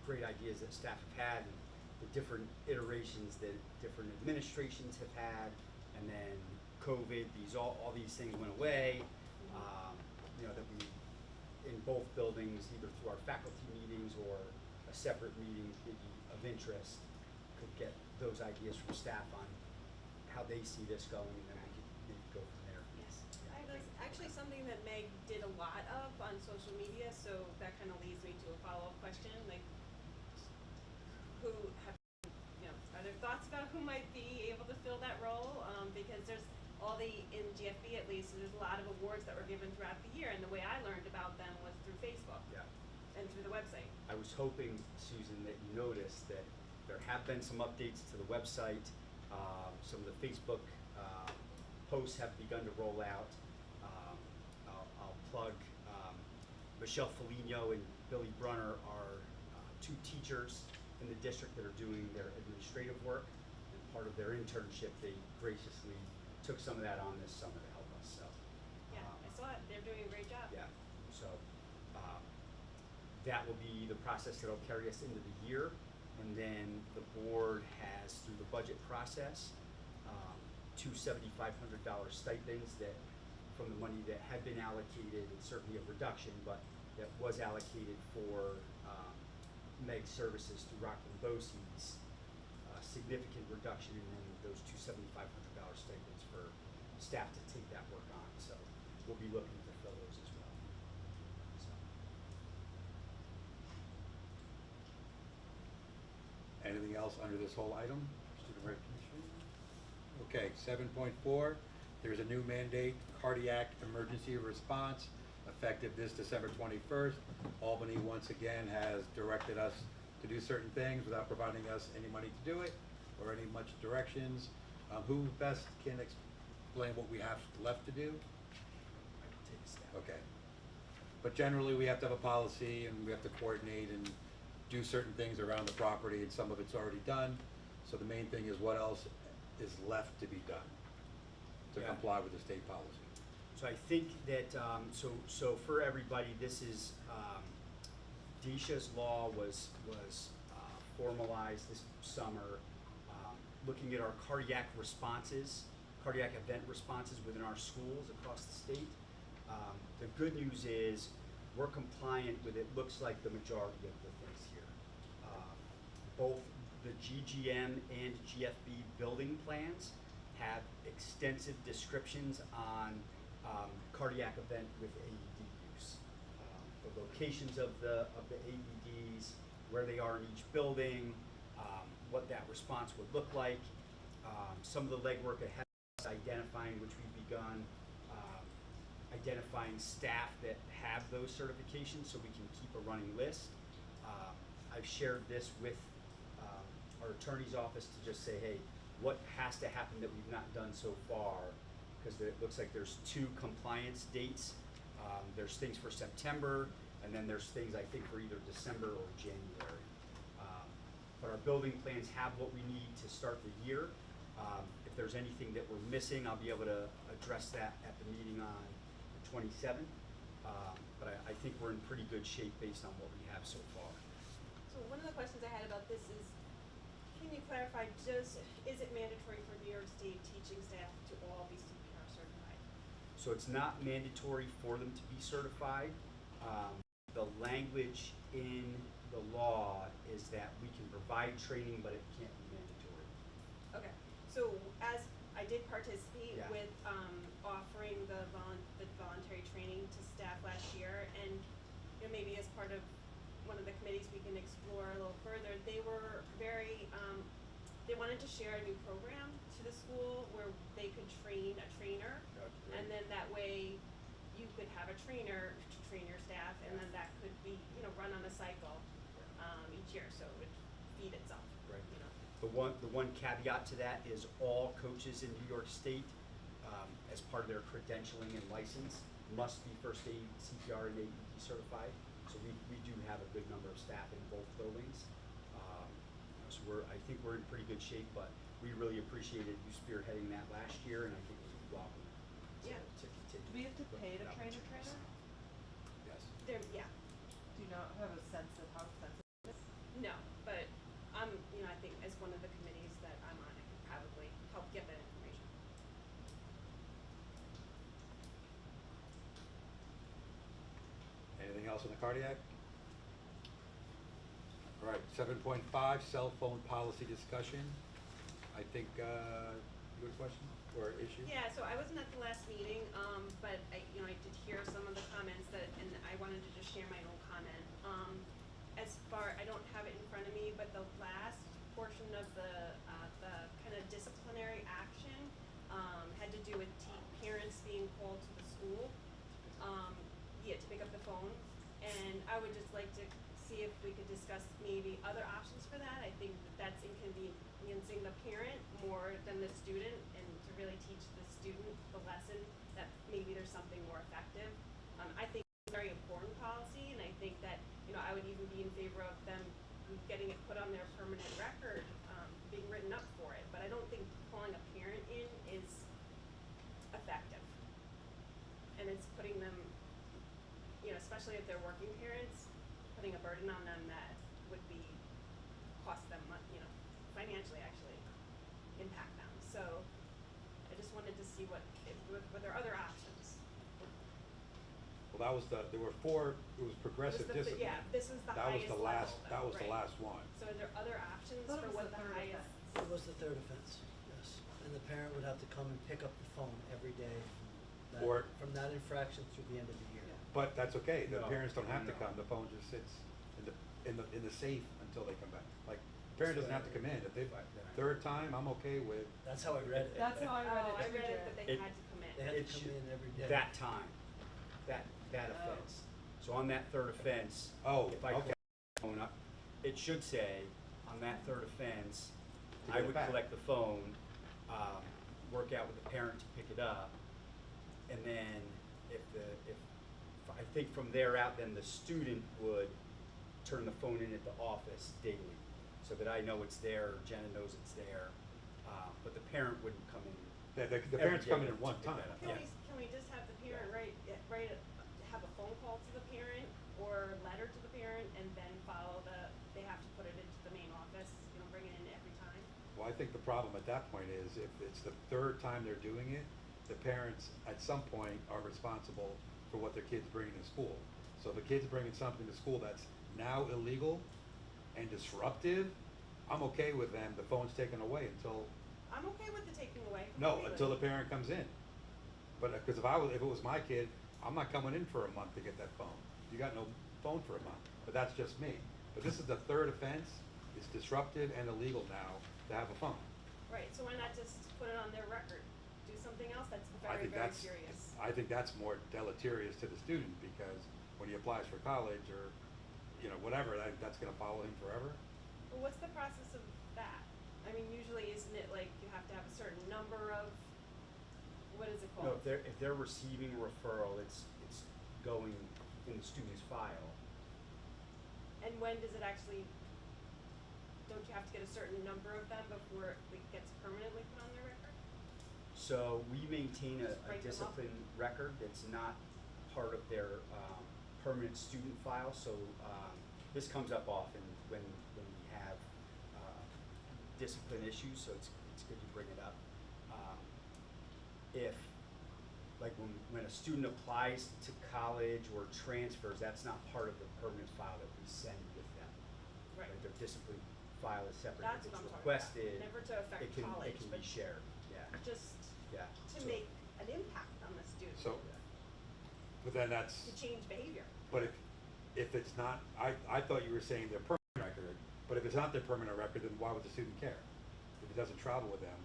great ideas that staff have had, and the different iterations that different administrations have had, and then COVID, all these things went away. That we, in both buildings, either through our faculty meetings or a separate meeting of interest, could get those ideas from staff on how they see this going, and then we could maybe go from there. Yes. That's actually something that Meg did a lot of on social media, so that kind of leads me to a follow-up question, like, are there thoughts about who might be able to fill that role? Because there's in GFB at least, there's a lot of awards that were given throughout the year, and the way I learned about them was through Facebook. Yeah. And through the website. I was hoping, Susan, that you noticed that there have been some updates to the website. Some of the Facebook posts have begun to roll out. I'll plug Michelle Foligno and Billy Brunner are two teachers in the district that are doing their administrative work. And part of their internship, they graciously took some of that on this summer to help us. So Yeah, I saw it. They're doing a great job. yeah, so that will be the process that'll carry us into the year, and then the board has, through the budget process, two $7,500 stipends that from the money that had been allocated, it's certainly a reduction, but that was allocated for Meg's services through Rockland BOCES, significant reduction, and then those two $7,500 stipends for staff to take that work on. So we'll be looking to fill those as well. So. Anything else under this whole item? Student recognition? Okay, 7.4, there's a new mandate, cardiac emergency response, effective this December 21st. Albany once again has directed us to do certain things without providing us any money to do it or any much directions. Who best can explain what we have left to do? I can take a stab. Okay. But generally, we have to have a policy and we have to coordinate and do certain things around the property, and some of it's already done. So the main thing is what else is left to be done to Yeah. comply with the state policy. So I think that, so for everybody, this is, DESHA's law was formalized this summer, looking at our cardiac responses, cardiac event responses within our schools across the state. The good news is we're compliant with, it looks like, the majority of the things here. Both the GGM and GFB building plans have extensive descriptions on cardiac event with AED use. The locations of the AEDs, where they are in each building, what that response would look like. Some of the legwork ahead of us, identifying, which we've begun, identifying staff that have those certifications so we can keep a running list. I've shared this with our attorney's office to just say, hey, what has to happen that we've not done so far? Because it looks like there's 2 compliance dates. There's things for September, and then there's things I think for either December or January. But our building plans have what we need to start the year. If there's anything that we're missing, I'll be able to address that at the meeting on the 27th. But I think we're in pretty good shape based on what we have so far. So one of the questions I had about this is, can you clarify, is it mandatory for New York State teaching staff to all be CPR certified? So it's not mandatory for them to be certified. The language in the law is that we can provide training, but it can't be mandatory. Okay, so as I did participate Yeah. with offering the voluntary training to staff last year, and maybe as part of one of the committees we can explore a little further, they were very, they wanted to share a new program to the school where they could train a trainer, and then that way you could have a trainer to train your staff, and then that could be, run on a cycle each year, so it would feed itself. Right. You know. The one caveat to that is all coaches in New York State, as part of their credentialing and license, must be first aid, CPR, and AED certified. So we do have a good number of staff in both buildings. So I think we're in pretty good shape, but we really appreciated you spearheading that last year, and I think it would be welcome Yeah. to continue. Do we have to pay to that train a opportunity. trainer? Yes. Yeah, Do you not have a sense of how expensive it is? no, but I think as one of the committees that I'm on, I could probably help get that information. Anything else on the cardiac? All right, 7.5, cell phone policy discussion. I think, you have a question or issue? Yeah, so I wasn't at the last meeting, but I did hear some of the comments and I wanted to just share my own comment. I don't have it in front of me, but the last portion of the kind of disciplinary action, had to do with parents being called to the school, to pick up the phone. And I would just like to see if we could discuss maybe other options for that. I think that's inconveniencing the parent more than the student, and to really teach the student the lesson that maybe there's something more effective. I think it's a very important policy, and I think that, I would even be in favor of them getting it put on their permanent record, being written up for it. But I don't think calling a parent in is effective. And it's putting them, especially if they're working parents, putting a burden on them that would be cost them financially actually impact them. So I just wanted to see were there other options? Well, there were 4, it was progressive discipline. Yeah, this was the That was highest the last, level, that was the right. last one. So are there other options I thought for it was what the the third highest? offense. It was the third offense, yes. And the parent would have to come and pick up the phone every day Or- from that infraction through the end of the year. But that's okay, the No, parents don't have to no. come, the phone just sits in the safe until they come back. Like, the parent doesn't have to come in, if they, third time, I'm okay with, That's how I read it. That's how I read it. Oh, I every read it day. that they It- had to come in. They had to It come should- in every day. That time, that Oh. offense. So on that third offense, Oh, if I okay. collect the phone up, it should say, on that third offense, To I get it would back. collect the phone, work out with the parent to pick it up, and then if I I think from there out, then the student would turn the phone in at the office daily, so that I know it's there, Jenna knows it's there, but the parent wouldn't come in. Yeah, the every parents come day in at to one pick time. that up. Can Yeah. we just have the parent have a phone call to the parent or letter to the parent and then they have to put it into the main office, bring it in every time? Well, I think the problem at that point is if it's the third time they're doing it, the parents at some point are responsible for what their kids bringing to school. So if a kid's bringing something to school that's now illegal and disruptive, I'm okay with them, the phone's taken away until, I'm okay with the taking away. no, completely. until the parent comes in. But, cause if it was my kid, I'm not coming in for a month to get that phone. You got no phone for a month, but that's just me. But this is the third offense, it's disruptive and illegal now to have a phone. Right, so why not just put it on their record? Do something else that's I very, think very that's, serious. I think that's more deleterious to the student, because when he applies for college or, whatever, that's gonna follow him forever. Well, what's the process of that? I mean, usually isn't it like you have to have a certain number of, what is it No, called? if they're receiving a referral, it's going in the student's file. And when does it actually, don't you have to get a certain number of them before it gets permanently put on their record? So we maintain Just a break them up. discipline record that's not part of their permanent student file, so this comes up often when we have discipline issues, so it's good you bring it up. If, like when a student applies to college or transfers, that's not part of the permanent file that we send with them. Right. Their discipline file is separate. That's If what I'm it's talking about. requested, Never to affect it can college, be but shared, yeah. just Yeah. to So- make an impact on the student. So, but then that's, To change behavior. but if it's not, I thought you were saying their permanent record, but if it's not their permanent record, then why would the student care? If it doesn't travel with them,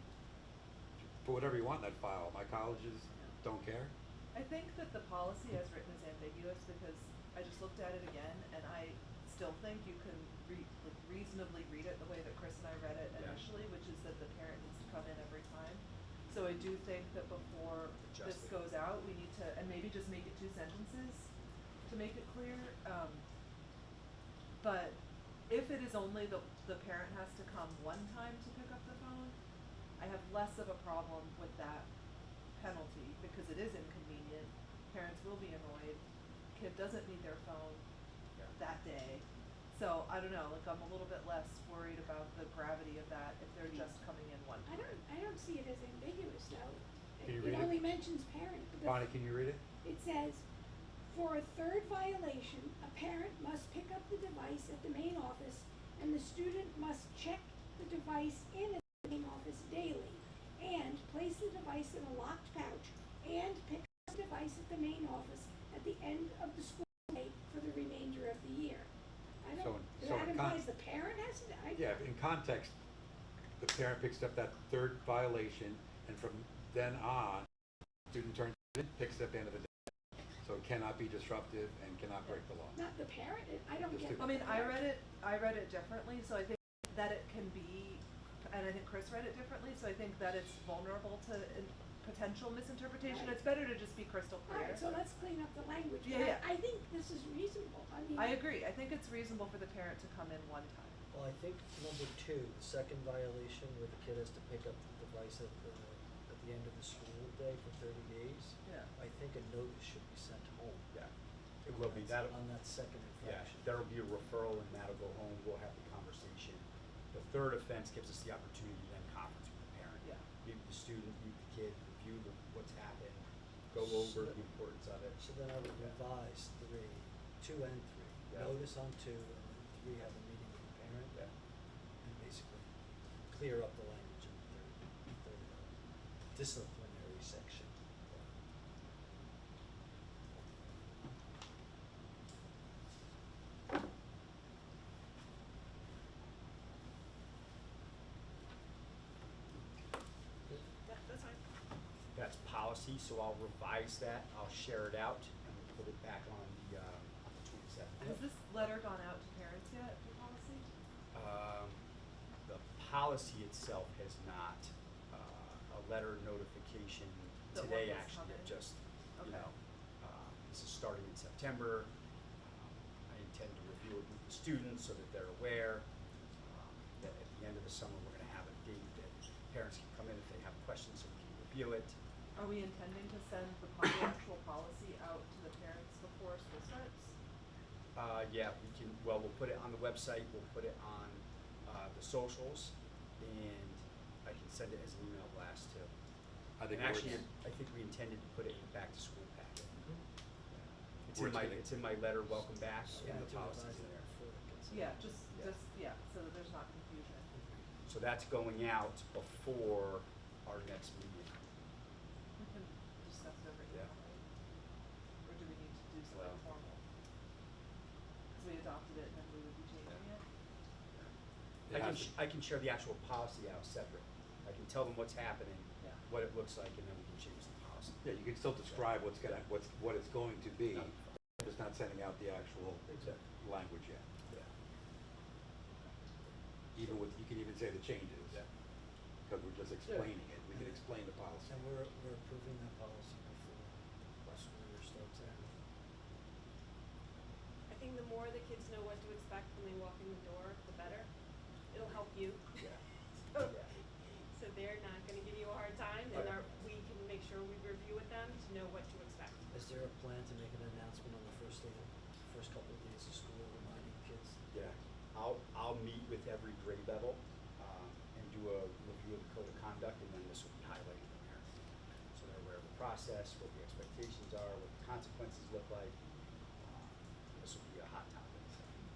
put whatever you want in that file. My colleges don't care. I think that the policy as written is ambiguous because I just looked at it again and I still think you can reasonably read it the way that Chris and I read it Yeah. initially, which is that the parent needs to come in every time. So I do think that before Adjust this it. goes out, we need to, and maybe just make it 2 sentences to make it clear. But if it is only the parent has to come one time to pick up the phone, I have less of a problem with that penalty because it is inconvenient. Parents will be annoyed. Kid doesn't need their phone that day. So I don't know, I'm a little bit less worried about the gravity of that if they're just coming in one time. I don't see it as ambiguous though. Can you It read it? only mentions parent. Bonnie, can you read it? It says, for a third violation, a parent must pick up the device at the main office and the student must check the device in at the main office daily and place the device in a locked pouch and pick up the device at the main office at the end of the school day for the remainder of the year. I don't, So that in implies the parent has to, Yeah, in context, the parent picks up that third violation, and from then on, student turns it in, picks it up at the end of the day. So it cannot be disruptive and cannot break the law. not the parent, I don't The get. student. I mean, I read it differently, so I think that it can be, and I think Chris read it differently, so I think that it's vulnerable to potential misinterpretation. Right. It's better to just be crystal clear. Alright, so let's clean up the language. Yeah, But yeah. I think this is reasonable, I mean. I agree. I think it's reasonable for the parent to come in one time. Well, I think number 2, the second violation where the kid has to pick up the device at the end of the school day for 30 days. Yeah. I think a notice should be sent home. Yeah, it will be, That's that'll, on that second yeah, infraction. there'll be a referral and that'll go home, we'll have the conversation. The third offense gives us the opportunity to then conference with the parent. Yeah. Meet with the student, meet the kid, review what's happened, go over the importance of it. So then I would Yeah. revise 3, 2 and 3. Yeah. Notice on 2 and then 3 have a meeting with the parent. Yeah. And basically clear up the language in the third disciplinary section. Yeah, that's fine. That's policy, so I'll revise that, I'll share it out, and we'll put it back on the 27th. Has this letter gone out to parents yet, the policy? The policy itself has not, a letter notification The one today that's actually, coming? of just, Okay. this is starting in September. I intend to review it with the students so that they're aware that at the end of the summer, we're gonna have a date that parents can come in if they have questions, so we can review it. Are we intending to send the actual policy out to the parents before school starts? Yeah, we can, well, we'll put it on the website, we'll put it on, the socials, and I can send it as an email blast too. I think And actually, we're- I think we intended to put it in the back to school packet. It's We're in my, intending- it's in my letter, welcome back, So and we the need to policy's revise in that there. before it gets. Yeah, out. so that there's not confusion. So that's going out before our next meeting. We can discuss it over Yeah. email, right? Or do we need to do something Well- formal? Cause we adopted it and then we would be changing it? It has to- I can share the actual policy out separate. I can tell them what's happening, Yeah. what it looks like, and then we can change the policy. Yeah, you can still describe what it's going to be, No. just not sending out the actual Exactly. language yet. Yeah. Even with, you can even say the changes, Yeah. because we're just explaining it, we can explain the policy. And we're approving that policy before our school year starts out. I think the more the kids know what to expect when they walk in the door, the better. It'll help you. Yeah. So, Yeah. so they're not gonna give you a hard time, and Right. we can make sure we review with them to know what to expect. Is there a plan to make an announcement on the first couple of days of school reminding kids? Yeah, I'll meet with every grade level, and do a review of the code of conduct, and then this will be highlighted in there. So they're aware of the process, what the expectations are, what the consequences look like. This will be a hot topic.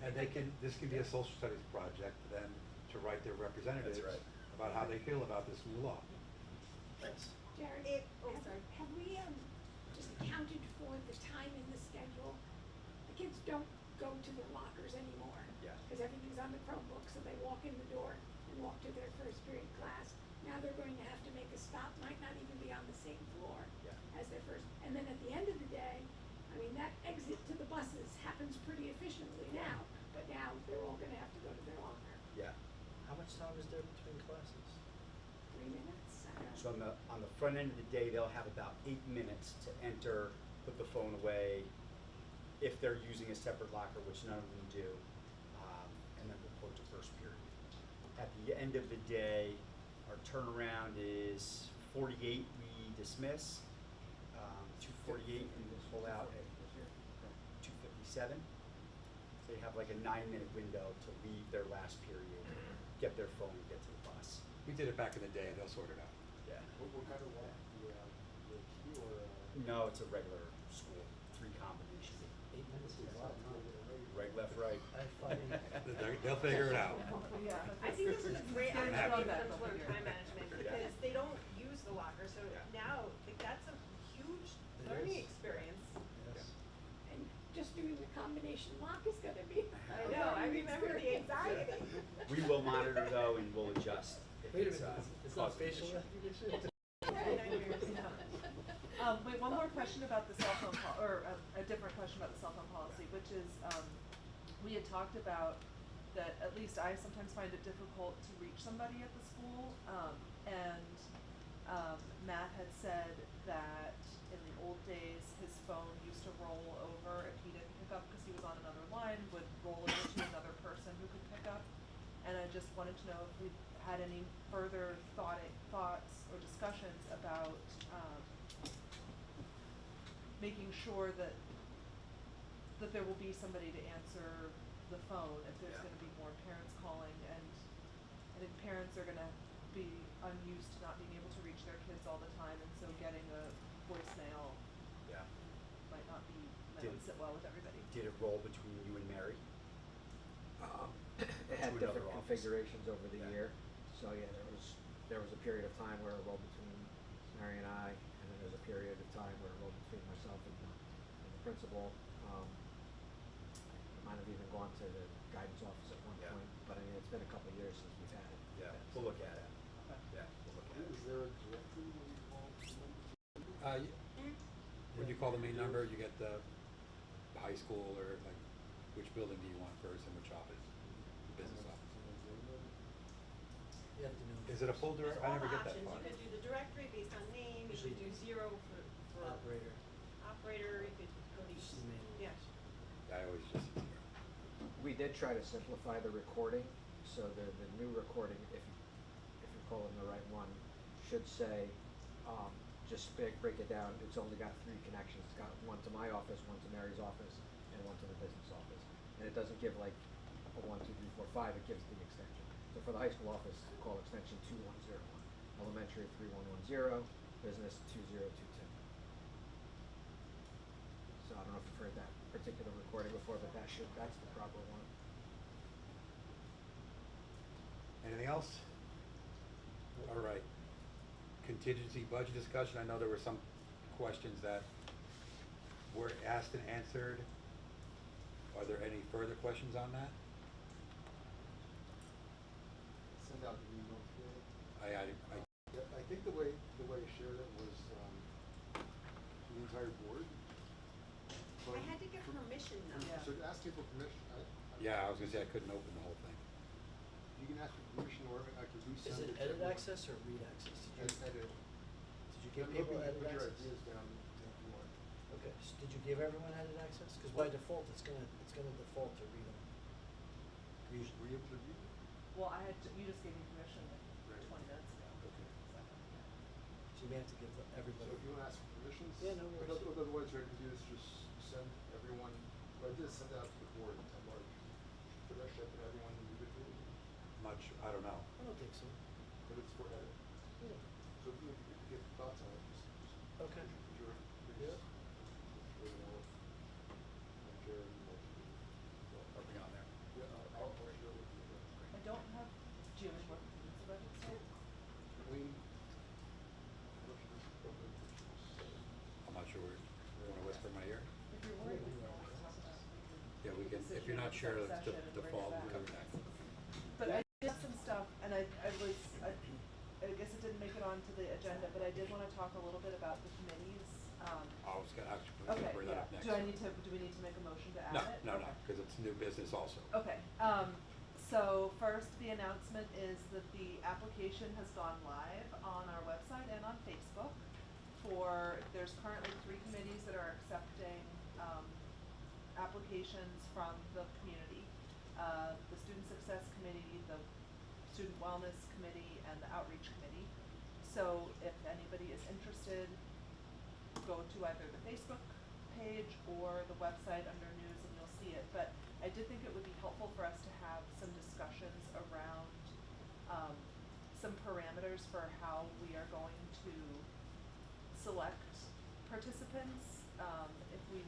And this can be a social studies project then to write their representatives That's right. about how they feel about this new law. Thanks. Jared, Oh, sorry. have we, just accounted for the time in the schedule? The kids don't go to their lockers anymore. Yeah. Cause everything's on the Chromebook, so they walk in the door and walk to their first period class. Now they're going to have to make a stop, might not even be on the same floor Yeah. as their first. And then at the end of the day, I mean, that exit to the buses happens pretty efficiently now, but now they're all gonna have to go to their locker. Yeah. How much time is there between classes? 3 minutes? I don't know. So on the front end of the day, they'll have about 8 minutes to enter, put the phone away, if they're using a separate locker, which none of them do, and then report to first period. At the end of the day, our turnaround is 48, we dismiss, 2:48, and we pull out at 2:57. So they have like a 9-minute window to leave their last period, get their phone, and get to the bus. We did it back in the day, they'll sort it out. Yeah. What kind of walk do you have? The key or No, it's a regular school, 3 combination. 8 minutes is a lot, huh? Right, left, right. I find They'll figure it out. Yeah. I think this is a great Get it opportunity done for them to learn that time management, Yeah. because they don't use the locker, so Yeah. now, like, that's a huge It learning is. experience. Yes. And just doing the combination lock is gonna be. I know, I remember the anxiety. We will monitor though, and we'll adjust. if Wait a it's, minute, it's not causing facial issue. recognition? Wait, one more question about the cell phone or a different question about the cell phone policy, which is, we had talked about that at least I sometimes find it difficult to reach somebody at the school, and Matt had said that in the old days, his phone used to roll over if he didn't pick up because he was on another line, would roll over to another person who could pick up. And I just wanted to know if we had any further thoughts or discussions about, making sure that there will be somebody to answer the phone if there's Yeah. gonna be more parents calling, and I think parents are gonna be unused to not being able to reach their kids all the time, and so getting a voicemail Yeah. might not Did- sit well with everybody. Did it roll between you and Mary? It had To another different office. configurations over the Yeah. year, so yeah, there was a period of time where it rolled between Mary and I, and then there's a period of time where it rolled between myself and the principal. Might have even gone to the guidance office at one Yeah. point, but I mean, it's been a couple of years since we've had it. Yeah, we'll look at it. Okay. Yeah, we'll look at it. Is there a directory where you call someone? When you call the main number, you get the high school or like, which building do you want first and which office? The business office. You have to know. Is it a full There's direct, I all never the get that options, far. you could do the directory based on name, you Usually could do 0 for Operator. operator, you could go to did try to simplify the recording, so the new recording, if you're calling the right one, should say, just break it down, it's only got 3 connections. It's got one to my office, one to Mary's office, and one to the business office. And it doesn't give like a 1, 2, 3, 4, 5, it gives the extension. So for the high school office, call extension 2101, elementary 3110, business 2022. So I don't know if you've heard that particular recording before, but that's the proper one. Anything else? All right. Contingency budget discussion. I know there were some questions that were asked and answered. Are there any further questions on that? Send out the email today. I Yeah, I think the way you shared it was, to the entire board. I had to get permission though. Yeah. So asking for permission, yeah, I was gonna say I couldn't open the whole thing. you can ask for permission or I could Is resend it it to edit everyone. access or read access? Edit. Did you give I'm people looking to edit put your access? ideas down if you want. Okay, so did you give everyone edit access? Cause by default, it's gonna default to read them. Were you able to read it? Well, you just gave me permission like Right. 20 minutes ago. Okay. So you may have to give everybody. So if you want to ask for permissions. Yeah, no but worries. Otherwise, what I can do is just send everyone, what I did is send it out to the board at large. Put that shit to everyone individually, I don't know. I don't think so. but it's for edit. Yeah. So if you get thoughts on it, just Okay. put your, Yeah. you know, and share it with you. Are we on there? Yeah, I'll share it with you. I don't have, do you have any more contingency budgets yet? Clean. What should this probably, I'm not sure. You wanna whisper in my ear? If you're worried, we can always talk about it. Yeah, we can, sit if you're here not in sure, exec let's session and bring it default, back. we'll come back. But I did have some stuff, and I guess it didn't make it onto the agenda, but I did wanna talk a little bit about the committees. I was gonna actually Okay, bring that yeah. up next. Do we need to make a motion to add No, it? no, Okay. cause it's new business also. Okay, so first, the announcement is that the application has gone live on our website and on Facebook there's currently 3 committees that are accepting, applications from the community. The Student Success Committee, the Student Wellness Committee, and the Outreach Committee. So if anybody is interested, go to either the Facebook page or the website under news and you'll see it. But I did think it would be helpful for us to have some discussions around some parameters for how we are going to select participants, if we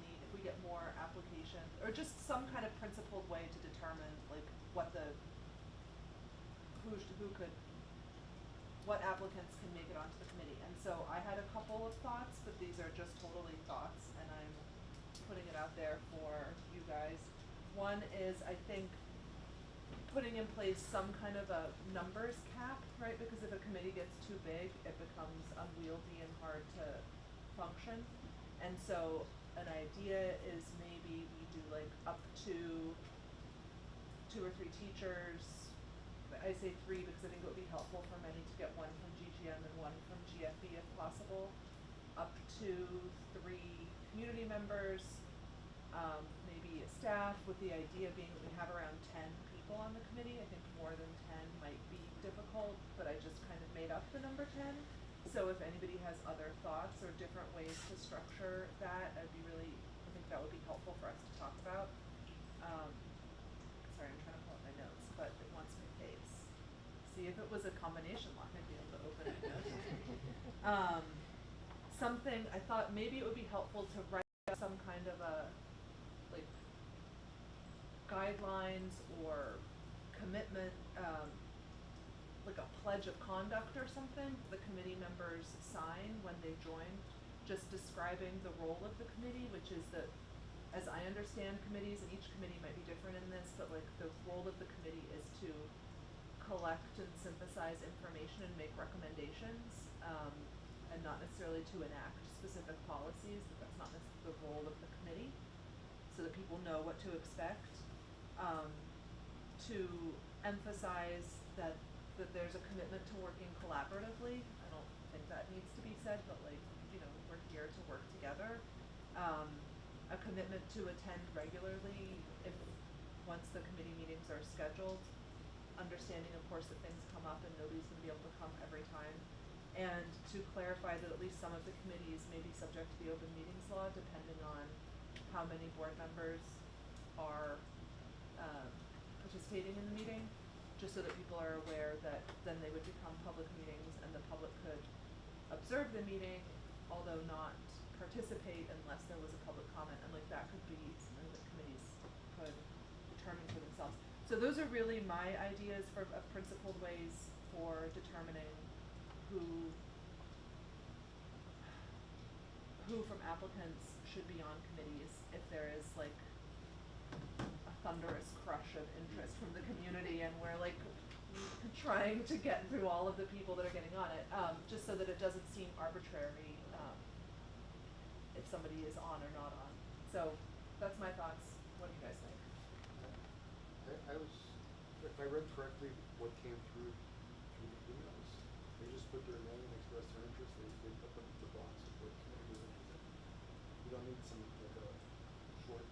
get more applications, or just some kind of principled way to determine like what what applicants can make it onto the committee. And so I had a couple of thoughts, but these are just totally thoughts, and I'm putting it out there for you guys. One is, I think, putting in place some kind of a numbers cap, right? Because if a committee gets too big, it becomes unwieldy and hard to function. And so an idea is maybe we do like up to 2 or 3 teachers. I say 3 because I think it would be helpful for many to get 1 from GGM and 1 from GFB if possible. Up to 3 community members, maybe staff, with the idea being that we have around 10 people on the committee. I think more than 10 might be difficult, but I just kind of made up the number 10. So if anybody has other thoughts or different ways to structure that, I think that would be helpful for us to talk about. Sorry, I'm trying to pull up my notes, but it wants my face. See, if it was a combination lock, I'd be able to open it. Something, I thought maybe it would be helpful to write up some kind of a, like, guidelines or commitment, like a pledge of conduct or something the committee members sign when they join, just describing the role of the committee, which is that, as I understand committees, and each committee might be different in this, but like the role of the committee is to collect and synthesize information and make recommendations, and not necessarily to enact specific policies, that's not necessarily the role of the committee, so that people know what to expect. To emphasize that there's a commitment to working collaboratively. I don't think that needs to be said, but like, we're here to work together. A commitment to attend regularly if once the committee meetings are scheduled, understanding of course that things come up and nobody's gonna be able to come every time. And to clarify that at least some of the committees may be subject to the open meetings law depending on how many board members are participating in the meeting, just so that people are aware that then they would become public meetings and the public could observe the meeting, although not participate unless there was a public comment, and like that could be something that committees could determine for themselves. So those are really my ideas of principled ways for determining who from applicants should be on committees if there is like a thunderous crush of interest from the community and we're like trying to get through all of the people that are getting on it, just so that it doesn't seem arbitrary if somebody is on or not on. So that's my thoughts. What do you guys think? I was, if I read correctly what came through the emails, they just put their name and express their interest, they put them the box of what committee was interested in. You don't need some, like a short.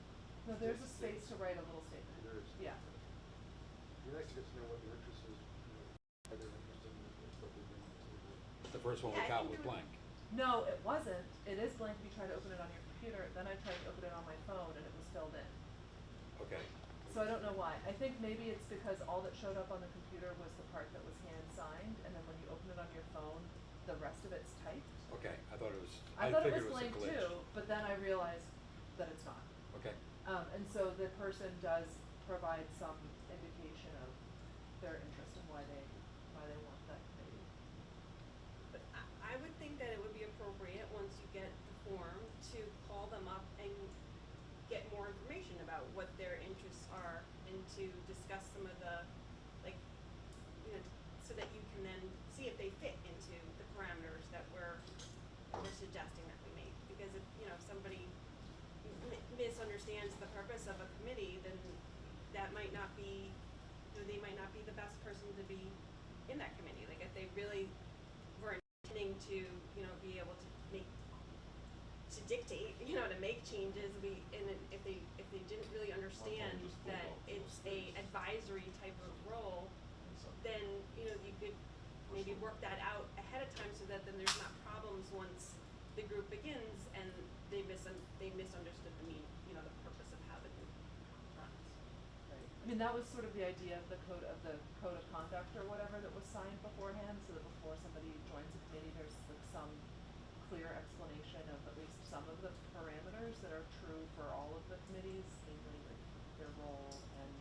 No, there's a text space to write a little statement. There is. Yeah. It'd be nice to get to know what their interest is, why they're interested in what they're doing. The first one we Yeah, I got think was there blank. No, it wasn't. It is blank if you try to open it on your computer. Then I tried to open it on my phone and it was filled in. Okay. So I don't know why. I think maybe it's because all that showed up on the computer was the part that was hand signed, and then when you open it on your phone, the rest of it's typed. Okay, I thought it was, I thought it figured was a blank glitch. too, but then I realized that it's not. Okay, And so the person does provide some indication of their interest and why they want that committee. But I would think that it would be appropriate, once you get the form, to call them up and get more information about what their interests are and to discuss some of the, like, you know, so that you can then see if they fit into the parameters that we're suggesting that we make. Because if, you know, if somebody misunderstands the purpose of a committee, then that might not be, they might not be the best person to be in that committee. Like, if they really were intending to, you know, be able to dictate, you know, to make changes, if they didn't really understand that it's a advisory type of role, then, you know, you could maybe work that out ahead of time so that then there's not problems once the group begins and they misunderstood you know, the purpose of how the group runs. Right. I mean, that was sort of the idea of the code of conduct or whatever that was signed beforehand, so that before somebody joins a committee, there's like some clear explanation of at least some of the parameters that are true for all of the committees, namely like their role and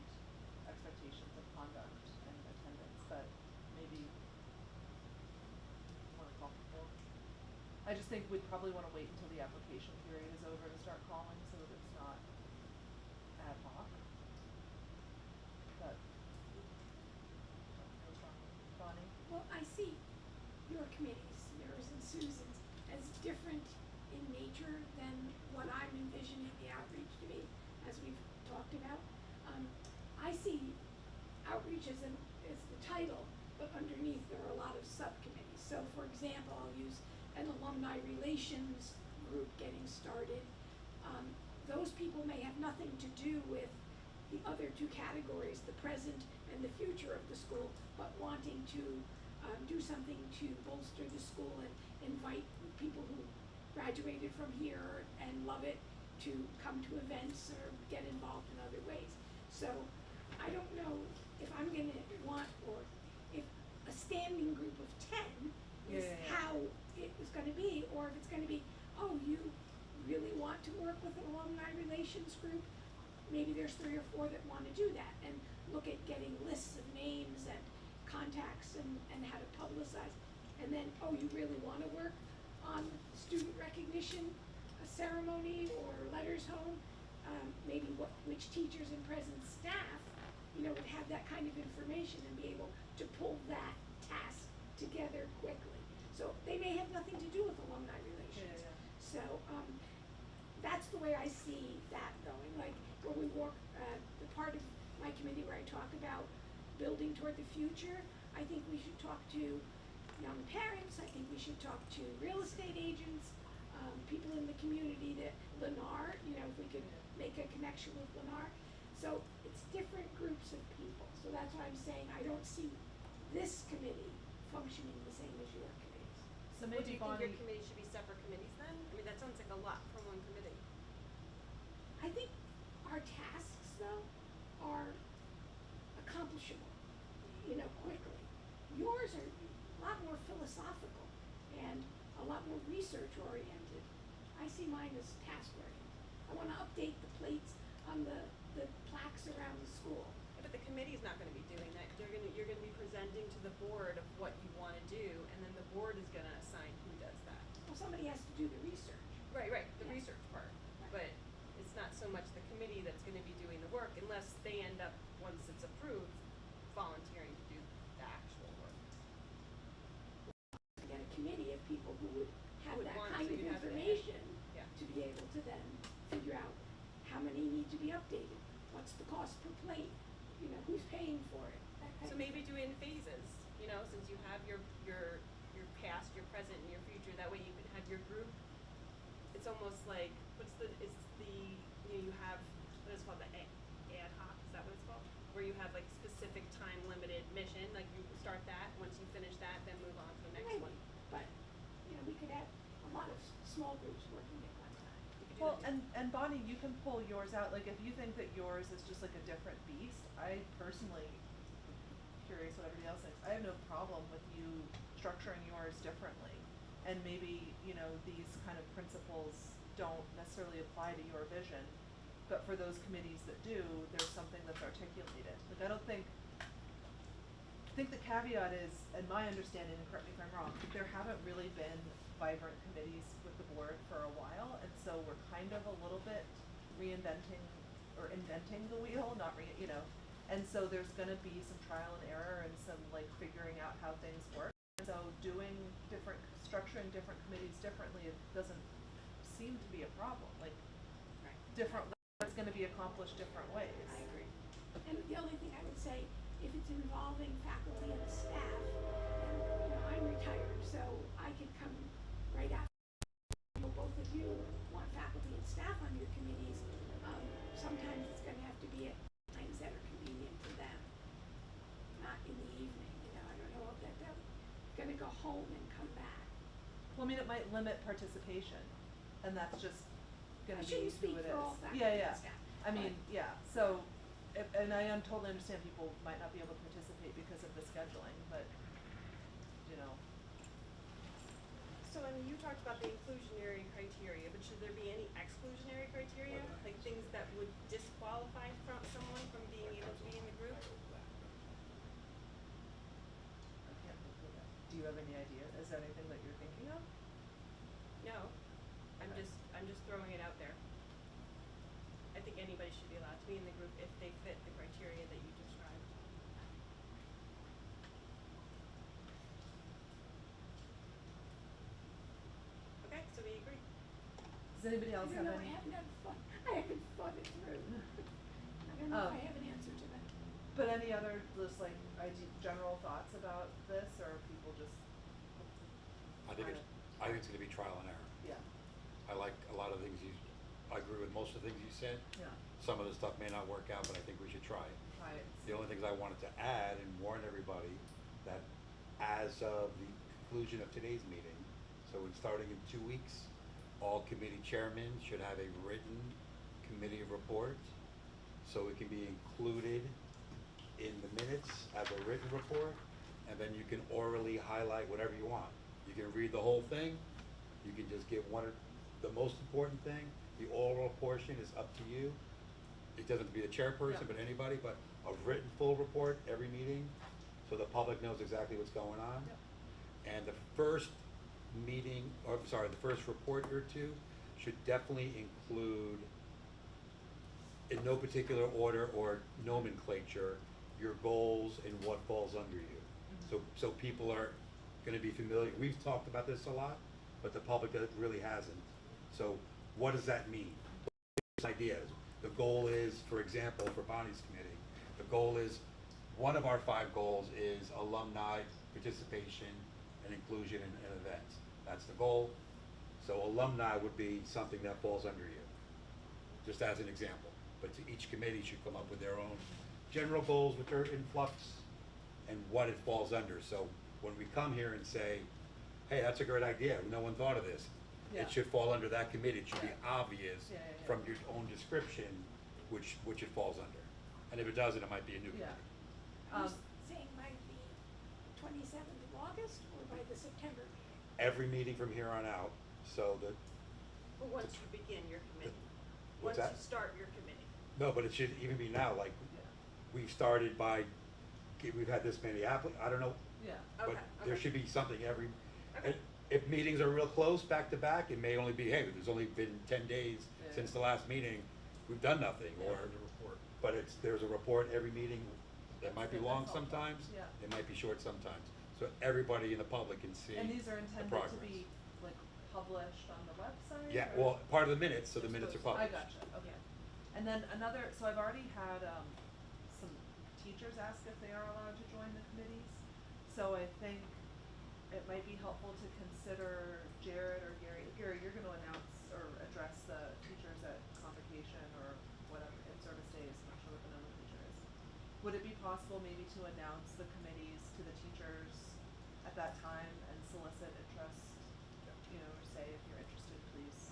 expectations of conduct and attendance, but maybe wanna call people. I just think we'd probably wanna wait until the application period is over to start calling, so that it's not ad hoc. But, what's wrong? Bonnie? Well, I see your committees, yours and Susan's, as different in nature than what I'm envisioning the outreach to be, as we've talked about. I see outreach as the title, but underneath there are a lot of subcommittees. So for example, I'll use an alumni relations group getting started. Those people may have nothing to do with the other two categories, the present and the future of the school, but wanting to do something to bolster the school and invite people who graduated from here and love it to come to events or get involved in other ways. So I don't know if I'm gonna want, or if a standing group of 10 is how it is gonna be, or if it's gonna be, oh, you really want to work with an alumni relations group, maybe there's 3 or 4 that wanna do that, and look at getting lists of names and contacts and how to publicize. And then, oh, you really wanna work on student recognition, a ceremony, or letters home, maybe which teachers and present staff, you know, would have that kind of information and be able to pull that task together quickly. So they may have nothing to do with alumni relations. So that's the way I see that going. Like where we work, the part of my committee where I talk about building toward the future, I think we should talk to young parents. I think we should talk to real estate agents, people in the community that Lennar, you know, if we could make a connection with Lennar. So it's different groups of people, so that's why I'm saying I don't see this committee functioning the same as your committees. So Well, do maybe you think your Bonnie, committee should be separate committees then? I mean, that sounds like a lot from one committee. I think our tasks, though, are accomplishable, quickly. Yours are a lot more philosophical and a lot more research oriented. I see mine as task oriented. I want to update the plates on the plaques around the school. Yeah, but the committee's not gonna be doing that. You're gonna be presenting to the board of what you wanna do, and then the board is gonna assign who does that. Well, somebody has to do the research. Right, the Yeah. research part, Right. but it's not so much the committee that's gonna be doing the work unless they end up, once it's approved, volunteering to do the actual work. Get a committee of people who would have Would that want kind to of have the- information yeah. to be able to then figure out how many need to be updated, what's the cost per plate, who's paying for it, that kind So of maybe thing. do it in phases, since you have your past, your present, and your future, that way you can have your group. It's almost like, you have, what is it called, the ad hoc, is that what it's called? Where you have like specific time limited mission, like you start that, once you finish that, then move on to the next Maybe, one. but, we could have a lot of small groups working at one time. You could do well, that too. and Bonnie, you can pull yours out, like if you think that yours is just like a different beast, I personally, curious what everybody else thinks, I have no problem with you structuring yours differently. And maybe, these kind of principles don't necessarily apply to your vision, but for those committees that do, there's something that's articulated. Like, I think the caveat is, and my understanding, and correct me if I'm wrong, there haven't really been vibrant committees with the board for a while, and so we're kind of a little bit reinventing or inventing the wheel, and so there's gonna be some trial and error and some like figuring out how things work. And so structuring different committees differently, it doesn't seem to be a problem, like Right. different, it's gonna be accomplished different ways. I agree. And the only thing I would say, if it's involving faculty and staff, and, I'm retired, so I could come right after. Both of you want faculty and staff on your committees, sometimes it's gonna have to be at times that are convenient to them, not in the evening, I don't know if they're gonna go home and come back. Well, I mean, it might limit participation, and that's just gonna I be shouldn't who speak it is. for all faculty Yeah, and staff, I mean, but- yeah, so, and I totally understand people might not be able to participate because of the scheduling, but, So, you talked about the inclusionary criteria, but should there be any exclusionary criteria? Like things that would disqualify someone from being able to be in the group? I can't think of it. Do you have any idea? Is there anything that you're thinking of? No, Okay. I'm just throwing it out there. I think anybody should be allowed to be in the group if they fit the criteria that you described. Okay, so we agree. Does anybody else have I any? haven't had fun, I haven't thought it through. I don't know if I have an answer to that. But any other, just like, general thoughts about this, or people just, I think it's gonna be trial and error. yeah, I like a lot of things I agree with most of the things you said. yeah, Some of the stuff may not work out, but I think we should try it. try it. The only things I wanted to add and warn everybody that as of the conclusion of today's meeting, so in starting in 2 weeks, all committee chairmen should have a written committee report, so it can be included in the minutes as a written report, and then you can orally highlight whatever you want. You can read the whole thing, you can just give the most important thing. The oral portion is up to you. It doesn't have to be the chairperson, Yeah. but anybody, but a written full report every meeting, so the public knows exactly what's going on. Yep. And the first the first report or two should definitely include, in no particular order or nomenclature, your goals and what falls under you. So people are gonna be familiar, we've talked about this a lot, but the public really hasn't. So what does that mean? Ideas. The goal is, for example, for Bonnie's committee, the goal is, one of our 5 goals is alumni participation and inclusion in events. That's the goal. So alumni would be something that falls under you, just as an example. but each committee should come up with their own general goals, with their influx, and what it falls under. So when we come here and say, hey, that's a great idea, no one thought of this, Yeah. it should fall under that committee. It should be obvious Yeah, yeah, yeah. from your own description which it falls under. And if it doesn't, it might be a new Yeah. committee. Are you saying by the 27th of August or by the September meeting? Every meeting from here on out, so that, But once you begin your committee, what's once that? you start your committee. No, but it should even be now, like, Yeah. we've started by, we've had this many I don't know, Yeah. but Okay, there okay. should be something every, Okay. and if meetings are real close, back to back, it may only be, hey, there's only been 10 days Yeah. since the last meeting, we've done nothing, or, but there's a report every meeting, that might be That's long helpful. sometimes, Yeah. it might be short sometimes, so everybody in the public can see And these are the intended progress. to be like published on the website? Yeah, or- well, part of the minutes, so the They're minutes are supposed- published. I gotcha, okay. And then another, so I've already had, some teachers ask if they are allowed to join the committees. So I think it might be helpful to consider Jared or Gary, you're gonna announce or address the teachers at convocation or whatever, in-service days, I'm not sure what the nomenclature is. Would it be possible maybe to announce the committees to the teachers at that time and solicit interest? You know, or say if you're interested, please,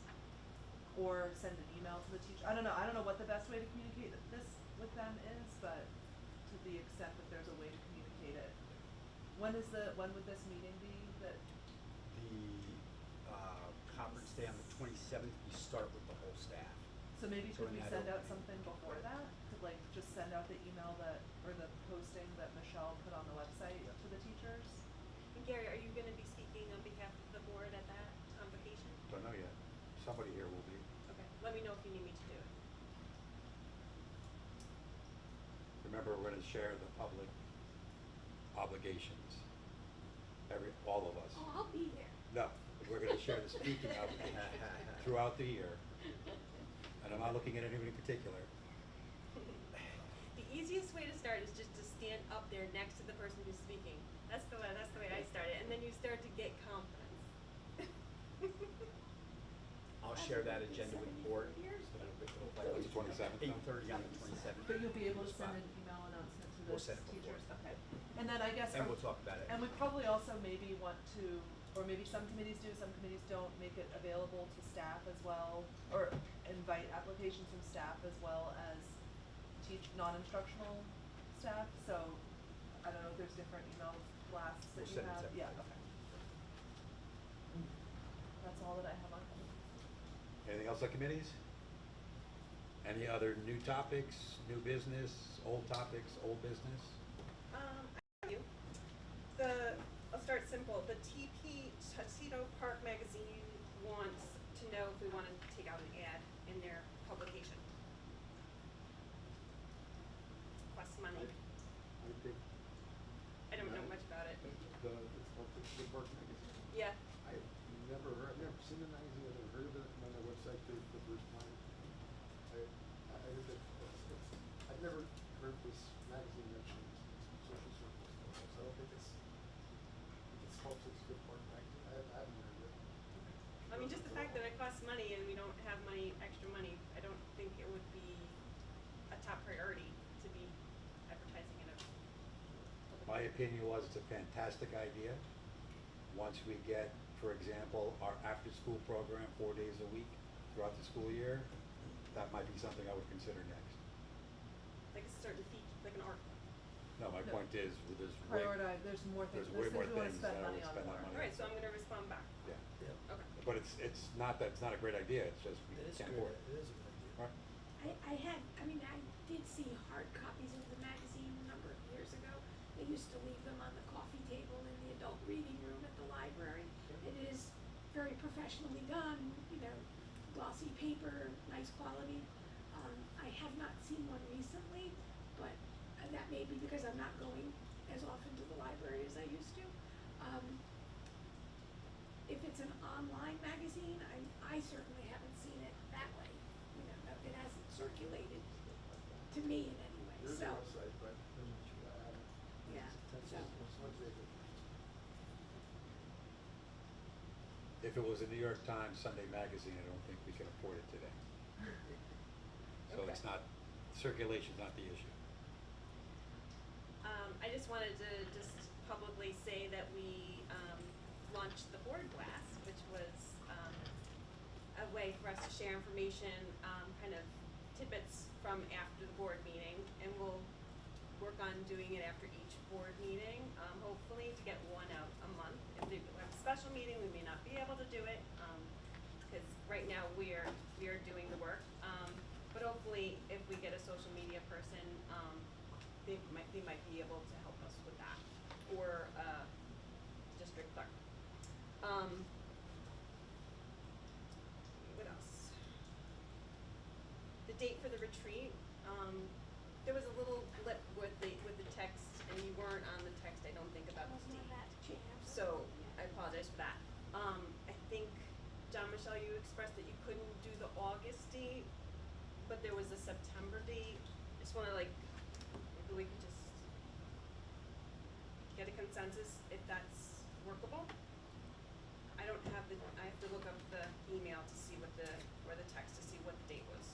or send an email to the teacher. I don't know what the best way to communicate this with them is, but to the extent that there's a way to communicate it. When would this meeting be that, The conference day on the 27th, we start with the whole staff. so maybe So could we in that send out opening. something before that? Could like just send out the email that, or the posting that Michelle put on the website to the teachers? And Gary, are you gonna be speaking on behalf of the board at that convocation? Don't know yet, somebody here will be. Okay, let me know if you need me to do it. Remember, we're gonna share the public obligations, all of us. Oh, I'll be there. No, we're gonna share the speaking obligations throughout the year, and I'm not looking at anyone in particular. The easiest way to start is just to stand up there next to the person who's speaking. That's the way I started, and then you start to get confidence. I'll share that agenda with the board. That's the 27th, no? 8:30 on the 27th. But you'll be able to send Spot. an email announcement to We'll the send it before. teachers, okay. And then I guess. And we'll talk about it. And we probably also maybe want to, or maybe some committees do, some committees don't, make it available to staff as well, or invite applications from staff as well as non-instructional staff, so I don't know if there's different email blasts that We'll you send it have, separately. yeah, okay. That's all that I have on that. Anything else on committees? Any other new topics, new business, old topics, old business? I have you. I'll start simple. The TP Tuxedo Park magazine wants to know if we want to take out an ad in their publication. Costs money. I think I don't know much about it. it's called the Park Magazine. Yeah. I've never seen the magazine, I've never heard of it, I'm on their website for the first time. I think that I've never heard this magazine mentioned in social circles, so I don't think it's called Tuxedo Park Magazine, I haven't heard of it. I mean, just the fact that it costs money and we don't have extra money, I don't think it would be a top priority to be advertising in a My opinion was it's a fantastic idea. Once we get, for example, our after-school program 4 days a week throughout the school year, that might be something I would consider next. like a certain feature, like an art. No, my No. point is, there's Prioritize, there's more things, there's way more we wanna things spend that I money would on spend more. that money Alright, so I'm gonna respond back. Yeah, Okay. but it's not that, it's not a great idea, it's just we It is can't good, afford it. it is a good idea. Right? I did see hard copies of the magazine a number of years ago. They used to leave them on the coffee table in the adult reading room at the library. It is very professionally done, glossy paper, nice quality. I have not seen one recently, but that may be because I'm not going as often to the library as I used to. If it's an online magazine, I certainly haven't seen it that way. It hasn't circulated to me in any way, There's so, a website, but I haven't. yeah, so. What's the If it was a New York Times Sunday magazine, I don't think we can afford it today. So Okay. it's not circulation's not the issue. I just wanted to just publicly say that we launched the board blast, which was a way for us to share information, kind of tidbits from after the board meeting, and we'll work on doing it after each board meeting, hopefully to get one out a month. If we have a special meeting, we may not be able to do it, because right now we are doing the work. But hopefully, if we get a social media person, they might be able to help us with that, or district clerk. What else? The date for the retreat. There was a little blip with the text, and you weren't on the text, I don't think, about the Wasn't on date. that chance. So I apologize for that. I think, John Michelle, you expressed that you couldn't do the August date, but there was a September date. Just wanna maybe we could just get a consensus if that's workable. I have to look up the email to see or the text to see what the date was.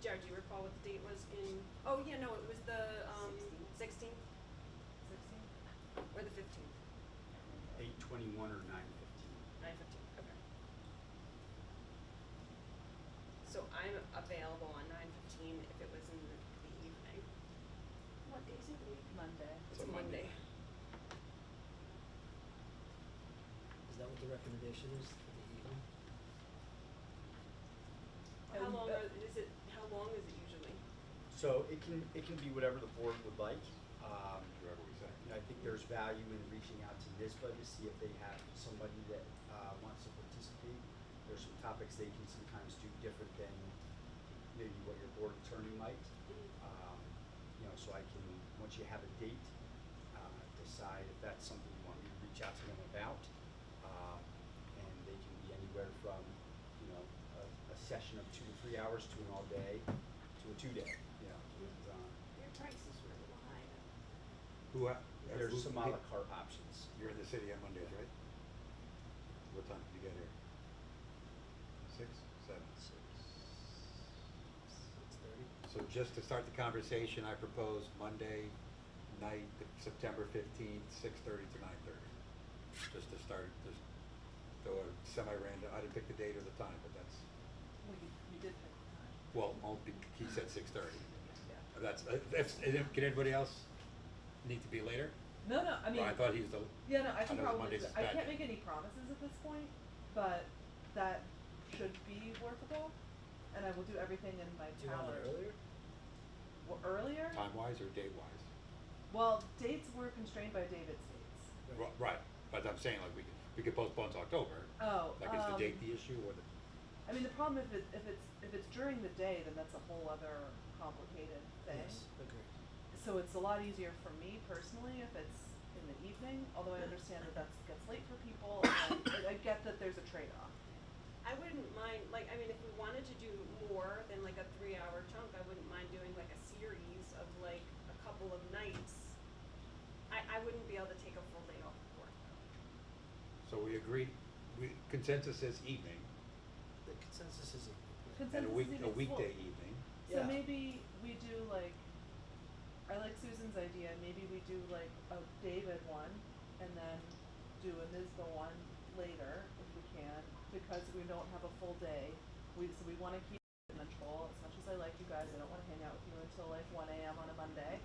Jared, do you recall what the date was oh yeah, no, it was the, 16th 16? or the 15th? 8:21 or 9:15. 9:15, okay. So I'm available on 9:15 if it was in the evening. What days of the week? Monday. It's a Monday. Is that what the recommendation is for the evening? How long is it usually? So it can be whatever the board would like. Whatever we say. I think there's value in reaching out to NISBA to see if they have somebody that wants to participate. There's some topics they can sometimes do different than maybe what your board attorney might. So I can, once you have a date, decide if that's something you want me to reach out to them about. And they can be anywhere from, a session of 2 to 3 hours to an all day to a 2-day. Their prices were a little high though. There's some a la carte options. You're in the city on Mondays, right? What time did you get here? 6, 7? 6:30? So just to start the conversation, I propose Monday night, September 15th, 6:30 to 9:30. Just to start, just throw a semi-random, I didn't pick the date or the time, but that's, Well, you did pick the time. well, he said 6:30. Yeah. Can anybody else need to be later? No, I mean. Well, I thought he was the. Yeah, no, I can know probably, Mondays is I bad can't day. make any promises at this point, but that should be workable, and I will do everything in my Do you want power. it earlier? Well, earlier? Time-wise or date-wise? Well, dates were constrained by David's dates. Right, but I'm saying like we could postpone to October. Oh, Like is the date the issue or the? I mean, the problem if it's during the day, then that's a whole other complicated thing. Yes, agreed. So it's a lot easier for me personally if it's in the evening, although I understand that gets late for people, and I get that there's a trade-off. I wouldn't mind, if we wanted to do more than like a 3-hour chunk, I wouldn't mind doing like a series of like a couple of nights. I wouldn't be able to take a full day off of work though. So we agree, consensus is evening, The consensus is evening. and Consensus a evenings, weekday well, evening. So Yeah. maybe we do like, I like Susan's idea, maybe we do like a David one, and then do a NISBA one later, if we can, because we don't have a full day. So we wanna keep it manageable, as much as I like you guys, I don't wanna hang out with you until like 1 AM on a Monday.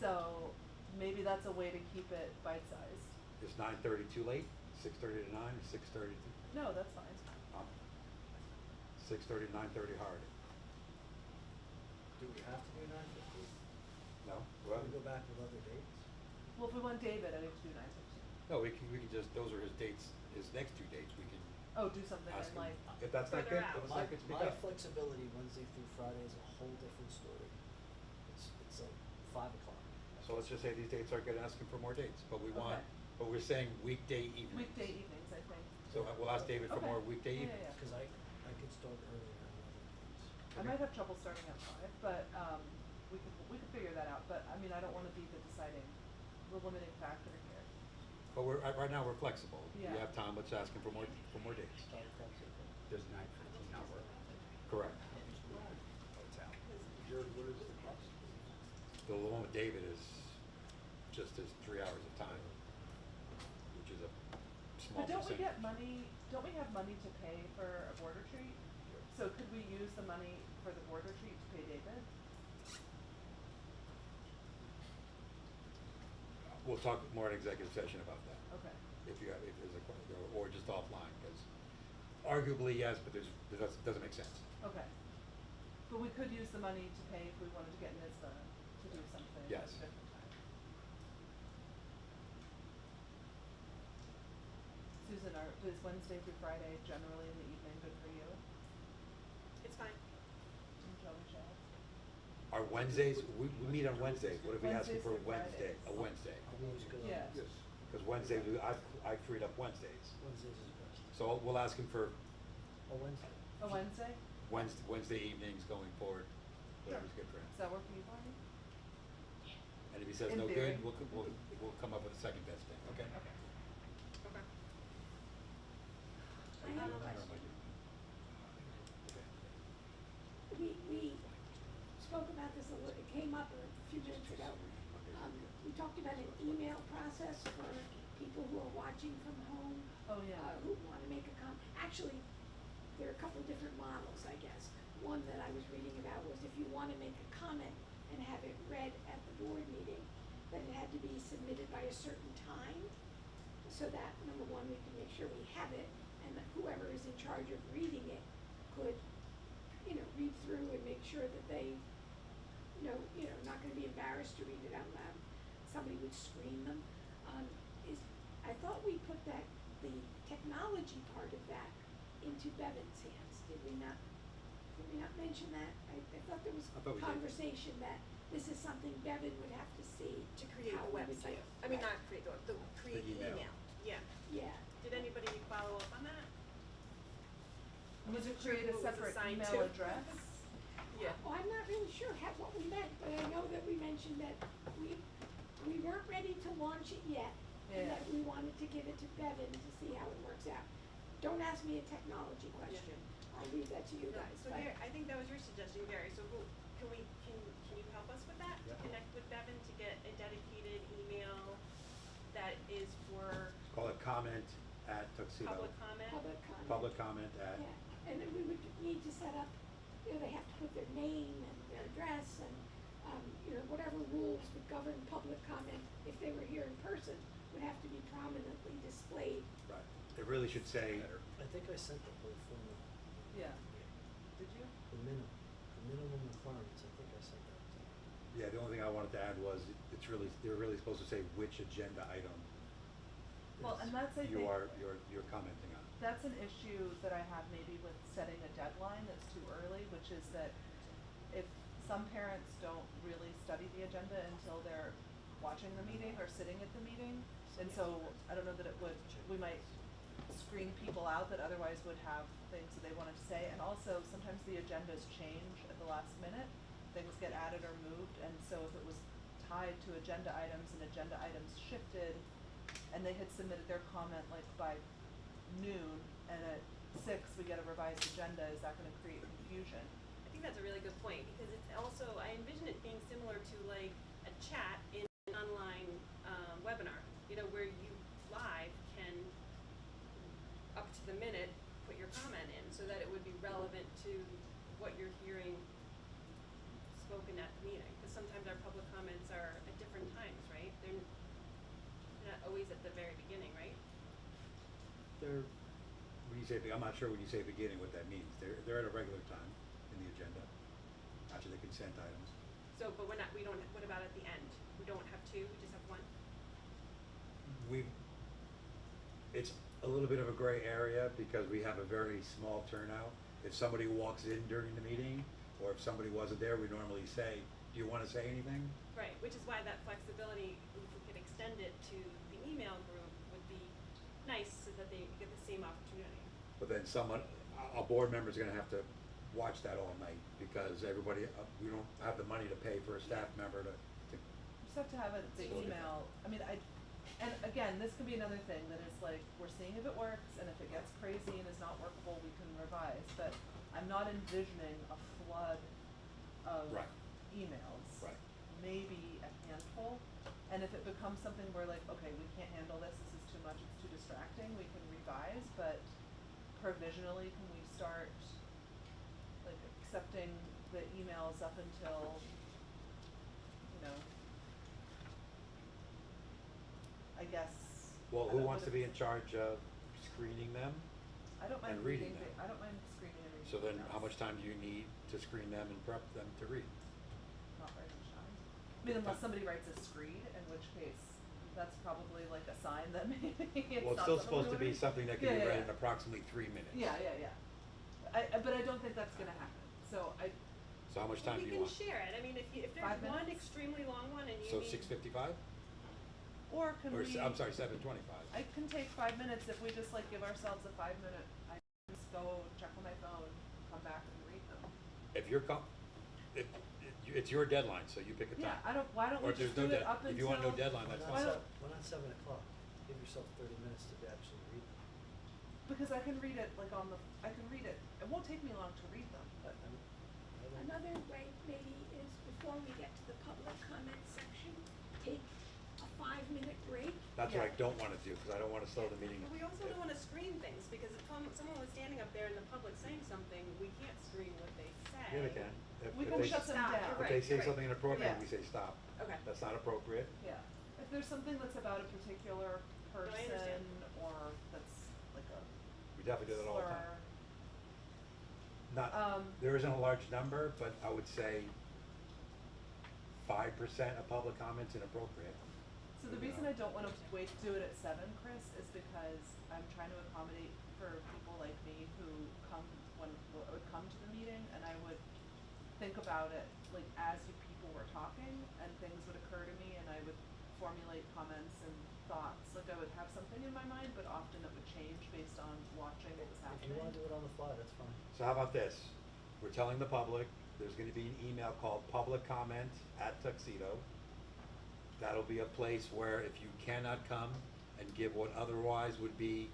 So maybe that's a way to keep it bite-sized. Is 9:30 too late? 6:30 to 9 or 6:30 to? No, that's fine. 6:30 to 9:30 hard. Do we have to do 9:15? No? Can Well, we go back with other dates? Well, if we want David, I think to do 9:15. no, we can just, those are his dates, his next 2 dates, we can Oh, do something ask in him. like, If that's not Further good, out. if it's My, not good, speak my up. flexibility Wednesday through Friday is a whole different story. It's like 5 o'clock. So let's just say these dates aren't good, ask him for more dates, but we want, Okay. but we're saying weekday evenings. weekday evenings, I think. So we'll ask David for Okay. more weekday Yeah, evenings. yeah. Cause I could start earlier on other days. I might have trouble starting at 5, but we could figure that out. But I mean, I don't want to be the limiting factor here. But right now we're flexible. Yeah. We have time, let's ask him for more dates. Start o'clock's okay. Does 9:15 not work? Correct. The one with David is just his 3 hours of time, which is a small But don't we percentage. get money, don't we have money to pay for a board retreat? So could we use the money for the board retreat to pay David? We'll talk more in executive session about that. Okay. If there's a, or just offline, because arguably yes, but doesn't make sense. Okay. But we could use the money to pay if we wanted to get NISBA to do something at a Yes. different time. Susan, is Wednesday through Friday generally in the evening good for you? It's fine. And Joe and Michelle? Our Wednesdays, we meet on Wednesdays. What if we ask him Wednesdays for through Wednesday, Fridays. a Wednesday? I'm always good on Yeah. Yes. Because Wednesdays, I freed up Wednesdays. Wednesdays is best. So we'll ask him for Oh, Wednesday. A Wednesday? Wednesday evenings going forward, whatever's good for him. Does that work for you, Barney? And if he says In no theory. good, we'll come up with a second best thing, okay? Okay. Okay. I have a question. We spoke about this a little, it came up a few minutes ago. We talked about an email process for people who are watching from home. Oh, yeah. Who wanna make a actually, there are a couple different models, I guess. One that I was reading about was if you wanna make a comment and have it read at the board meeting, that it had to be submitted by a certain time, so that, number one, we can make sure we have it, and that whoever is in charge of reading it could, read through and make sure that they, not gonna be embarrassed to read it out loud. Somebody would screen them. I thought we put the technology part of that into Bevan's hands, did we not? Did we not mention that? I thought there was I thought we did. conversation that this is something Bevan would have to see. To create how a we would website. do. I mean, Right. not create the create The email. Yeah. Yeah. Did anybody follow up on that? Would you Wasn't sure create who a it was separate assigned email to. address? Yeah. Well, I'm not really sure what we meant, but I know that we mentioned that we weren't ready to launch it yet. And Yeah. that we wanted to give it to Bevan to see how it works out. Don't ask me a technology question. I'll leave that to you No, guys. so but- Gary, I think that was your suggestion, Gary, so can you help us with that? To Yeah. connect with Bevan to get a dedicated email that is for Call it comment at Tuxedo. public comment? Public comment. Public comment at, Yeah, and then we would need to set up, they have to put their name and their address and, whatever rules would govern public comment, if they were here in person, would have to be prominently displayed. right. It really should say, I think I sent the whole formula. Yeah. Did you? The minimum requirements, I think I sent that to you. yeah, the only thing I wanted to add was, they're really supposed to say which agenda item Well, and that's, I think. you're commenting on. That's an issue that I have maybe with setting a deadline that's too early, which is that if some parents don't really study the agenda until they're watching the meeting or sitting at the meeting, and so I don't know that we might screen people out that otherwise would have things that they wanted to say, and also sometimes the agendas change at the last minute, things get added or moved, and so if it was tied to agenda items and agenda items shifted, and they had submitted their comment like by noon, and at 6 we get a revised agenda, is that gonna create confusion? I think that's a really good point, because it's also, I envision it being similar to like a chat in an online webinar, where you live can, up to the minute, put your comment in, so that it would be relevant to what you're hearing spoken at the meeting, because sometimes our public comments are at different times, right? They're not always at the very beginning, right? They're, When you say, I'm not sure when you say beginning what that means. They're at a regular time in the agenda, after the consent items. So, but what about at the end? We don't have two, we just have one? It's a little bit of a gray area because we have a very small turnout. If somebody walks in during the meeting, or if somebody wasn't there, we normally say, do you wanna say anything? Right, which is why that flexibility, if we could extend it to the email group, would be nice so that they get the same opportunity. But then a board member's gonna have to watch that all night because everybody, we don't have the money to pay for a staff member to. You just have to have it, the Slow it email, and again, this could be another thing that is like, we're seeing if it works, and if it gets crazy and is not workable, we can revise, but I'm not envisioning a flood of Right. emails. Right. maybe a handful. And if it becomes something where like, okay, we can't handle this, this is too much, it's too distracting, we can revise, but provisionally, can we start like accepting the emails up until, you know, I guess. Well, I who don't wants know to be if in charge of screening them? I don't mind and reading reading, them? I don't mind screening and reading. So then, emails. how much time do you need to screen them and prep them to read? Not very much time. I mean, unless somebody writes a screed, in which case, that's probably like a sign that maybe it's Well, it's not still someone supposed to who be would- something that can Yeah, be yeah, read in yeah. approximately 3 minutes. Yeah, yeah, yeah. But I don't think that's gonna happen, so So how much time do you want? We can share it, I mean, if there's 5 one minutes? extremely long one and you So need. 6:55? or can Or, we? I'm sorry, 7:25. I can take 5 minutes if we just like give ourselves a 5 minute, I just go check on my phone, come back and read them. If you're it's your deadline, so you pick a time. Yeah, why don't Or we if there's just no do it dead- up until? if you want no deadline, Why that's not Why fine. don't- Why not 7 o'clock? Give yourself 30 minutes to actually read them. Because I can read it like I can read it, it won't take me long to read them, but. I don't- Another way maybe is before we get to the public comment section, take a 5-minute break. That's what I Yeah. don't wanna do, cause I don't wanna slow the meeting. But we also don't wanna screen things, because if someone was standing up there in the public saying something, we can't screen what they say. Yeah, they can. We If can they- shut them Stop, down. you're If right, they say you're right. something inappropriate, Yeah. we say stop. Okay. That's not appropriate. Yeah, if there's something that's about a particular I understand. person or that's like a We definitely do that all the time. slur. Not, there isn't a large number, but I would say 5% of public comments inappropriate. So the reason I don't wanna wait to do it at 7, Chris, is because I'm trying to accommodate for people like me who would come to the meeting, and I would think about it, like, as you people were talking, and things would occur to me, and I would formulate comments and thoughts, like I would have something in my mind, but often it would change based on watching what was If happening. you wanna do it on the fly, that's fine. So how about this? We're telling the public, there's gonna be an email called public comment at Tuxedo. That'll be a place where if you cannot come and give what otherwise would be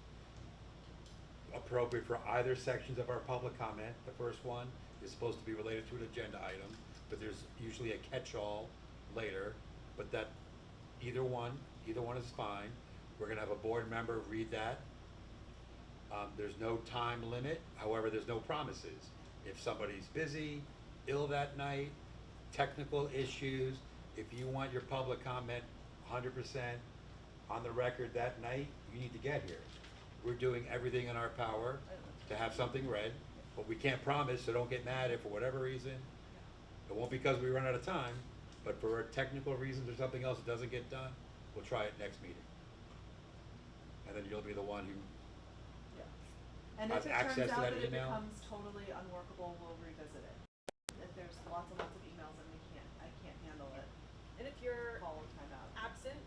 appropriate for either sections of our public comment, the first one is supposed to be related to an agenda item, but there's usually a catch-all later, but that either one is fine. We're gonna have a board member read that. There's no time limit, however, there's no promises. If somebody's busy, ill that night, technical issues, if you want your public comment 100% on the record that night, you need to get here. We're doing everything in our power to have something read, but we can't promise, so don't get mad if for whatever reason, it won't because we run out of time, but for technical reasons or something else that doesn't get done, we'll try it next meeting. And then you'll be the one who Yeah. And has if it access turns to out that that it email. becomes totally unworkable, we'll revisit it. If there's lots and lots of emails and I can't handle it, And if you're call a timeout. absent,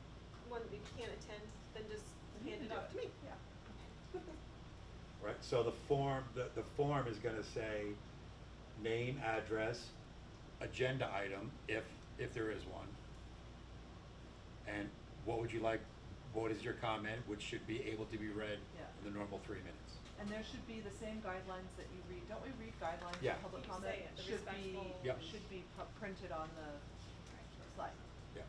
when you can't attend, then just You hand can it do off to me. Yeah. Right, so the form is gonna say name, address, agenda item, if there is one. And what is your comment, which should be able to be read Yeah. in the normal 3 minutes. And there should be the same guidelines that you read, don't we read guidelines Yeah. for public You comment? say it, the Should be, respectful- Yep. should be printed on the slide, Yeah.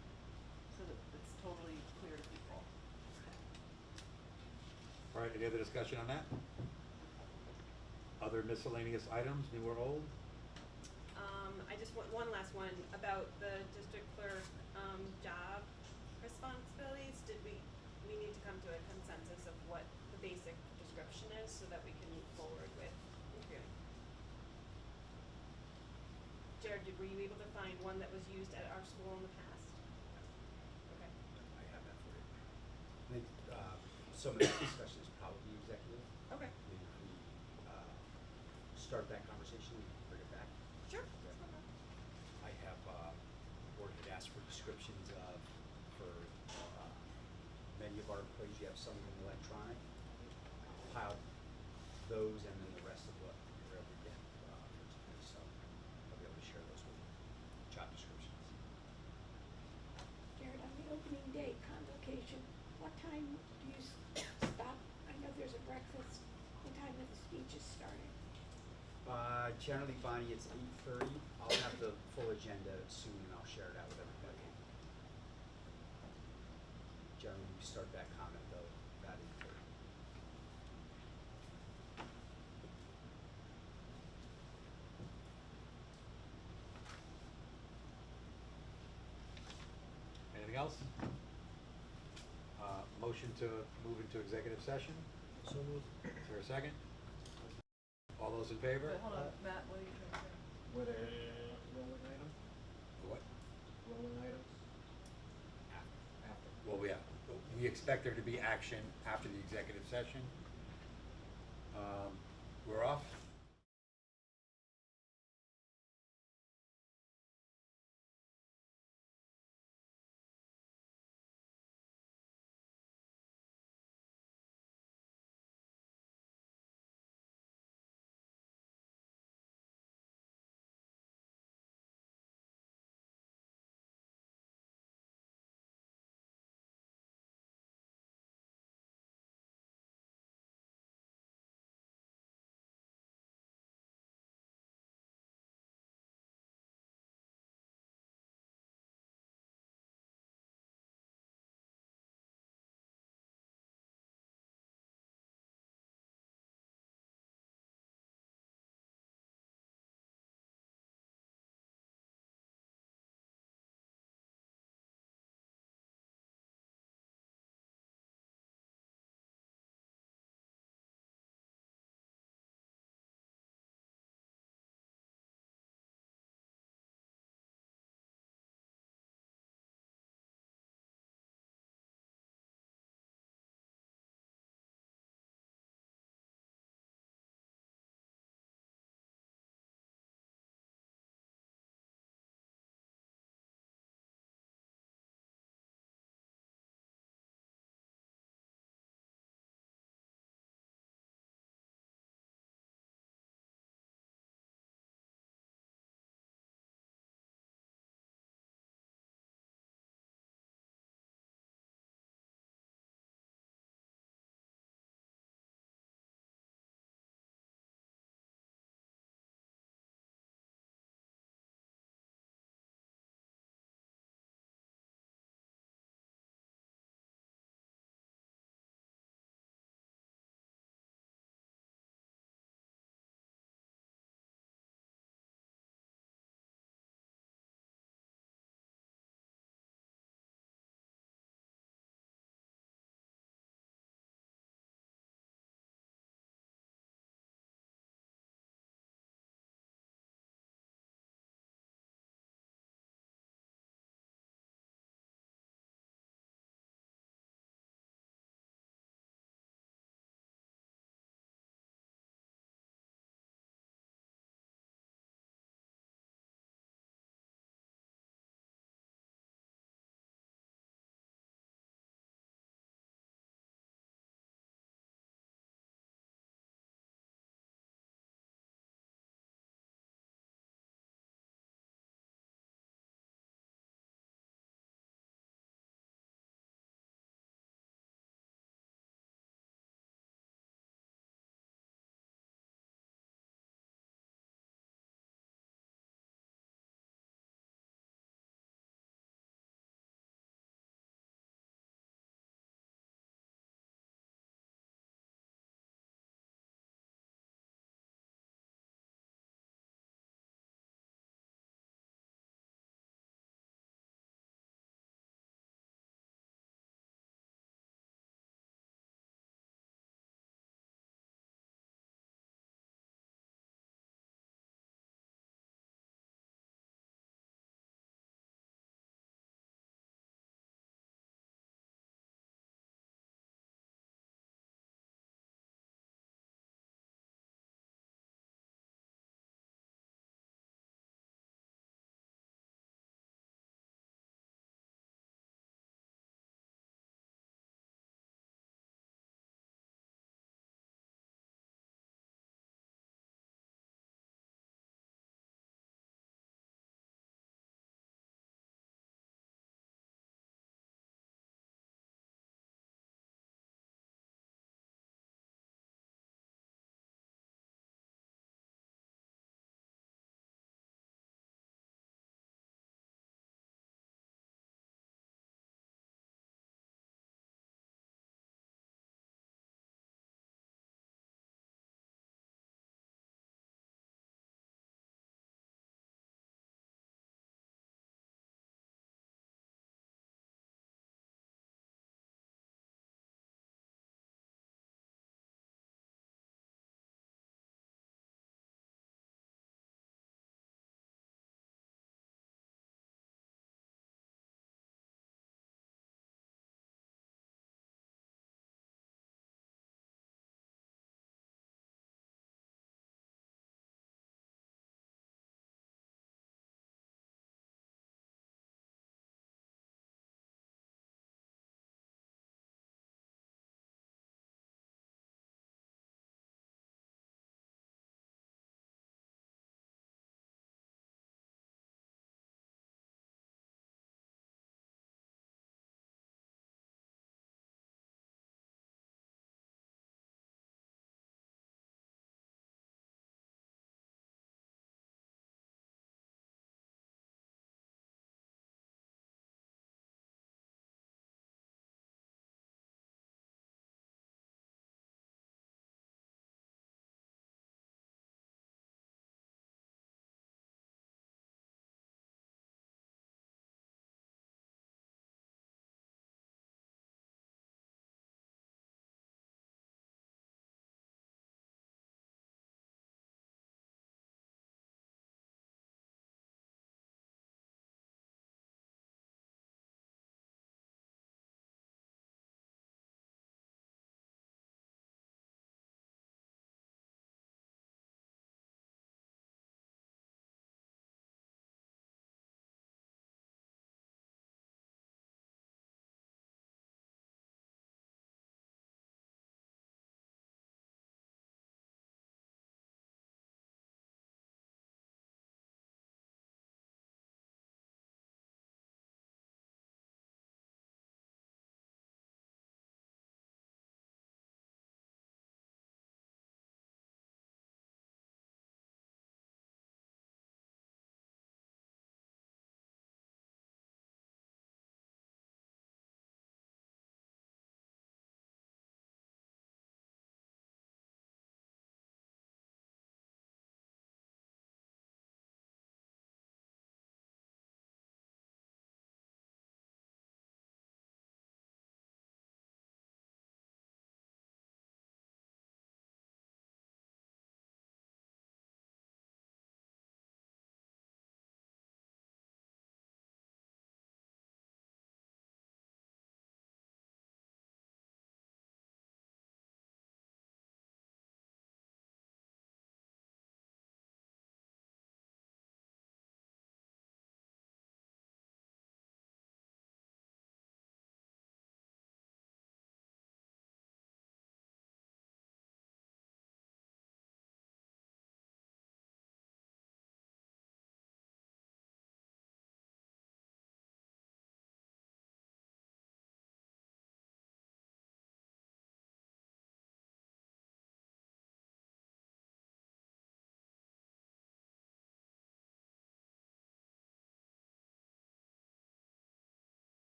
so that it's totally clear to people. All right, any other discussion on that? Other miscellaneous items, new or old? I just want one last one about the district clerk, job responsibilities. Did we need to come to a consensus of what the basic description is so that we can move forward with interviewing? Jared, were you able to find one that was used at our school in the past? Okay. I have that for you. I think, some of that discussion is probably executive. Okay. Maybe if we, start that conversation and bring it back. Sure. I have, the board had asked for descriptions of, for, many of our employees, you have some of them electronic. Piled those and then the rest of what you're able to get, for today, so I'll be able to share those with you, job descriptions. Jared, on the opening day convocation, what time do you stop? I know there's a breakfast. What time are the speeches starting? Generally, Bonnie, it's 8:30. I'll have the full agenda soon and I'll share it out with everybody. we start that comment though, that is important. Anything else? Motion to move into executive session. So moved. Is there a second? All those in favor? Wait, hold on, Matt, what are you trying to say? Were there rolling items? What? Rolling items? After. Well, we expect there to be action after the executive session. We're off.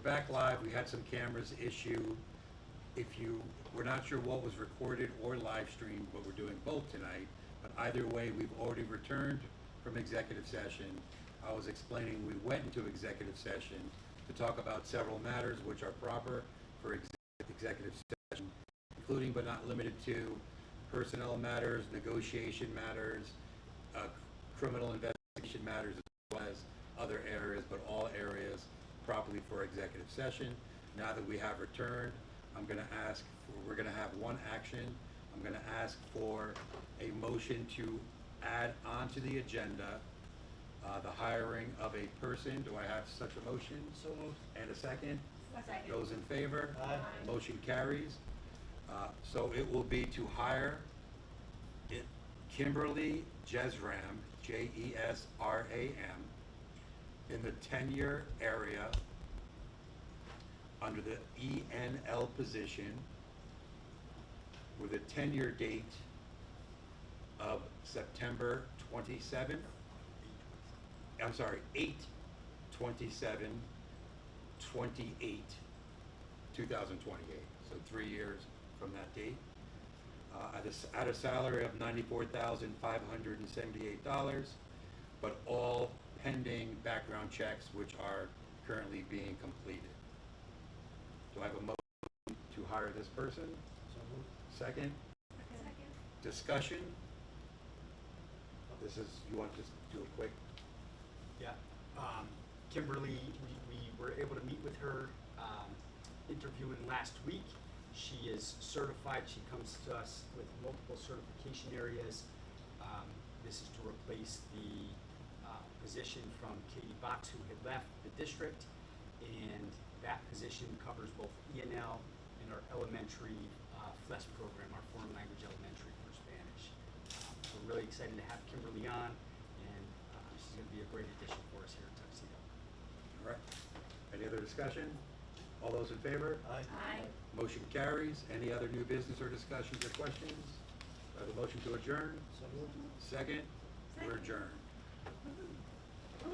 back live. We had some cameras issue. If you were not sure what was recorded or live streamed, but we're doing both tonight. But either way, we've already returned from executive session. I was explaining we went into executive session to talk about several matters which are proper for executive session, including but not limited to personnel matters, negotiation matters, criminal investigation matters, as well as other areas, but all areas properly for executive session. Now that we have returned, we're gonna have one action. I'm gonna ask for a motion to add onto the agenda the hiring of a person. Do I have such a motion? So moved. And a second? Second. Those in favor? Aye. Motion carries. So it will be to hire Kimberly Jesram, Jesram, in the tenure area under the ENL position with a tenure date of September 27th. I'm sorry, 8/27/28, 2028. So 3 years from that date. At a salary of $94,578, but all pending background checks which are currently being completed. Do I have a motion to hire this person? So moved. Second? Second. Discussion? This is, you want to just do a quick? Yeah, Kimberly, we were able to meet with her, interviewing last week. She is certified, she comes to us with multiple certification areas. This is to replace the, position from Katie Box, who had left the district. And that position covers both ENL and our elementary, FLES program, our foreign language elementary for Spanish. We're really excited to have Kimberly on, and she's going to be a great addition for us here at Tuxedo. All right. Any other discussion? All those in favor? Aye. Aye. Motion carries. Any other new business or discussions or questions? I have a motion to adjourn. So moved. Second? We're adjourned. I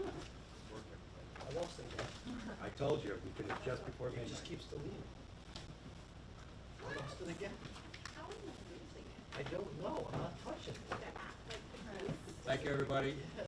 lost it again. I told you, we finished just before It midnight. just keeps deleting. I lost it again. How are you using it? I don't know, I'm not touching it. That, like, the Thank you, everybody. Yeah.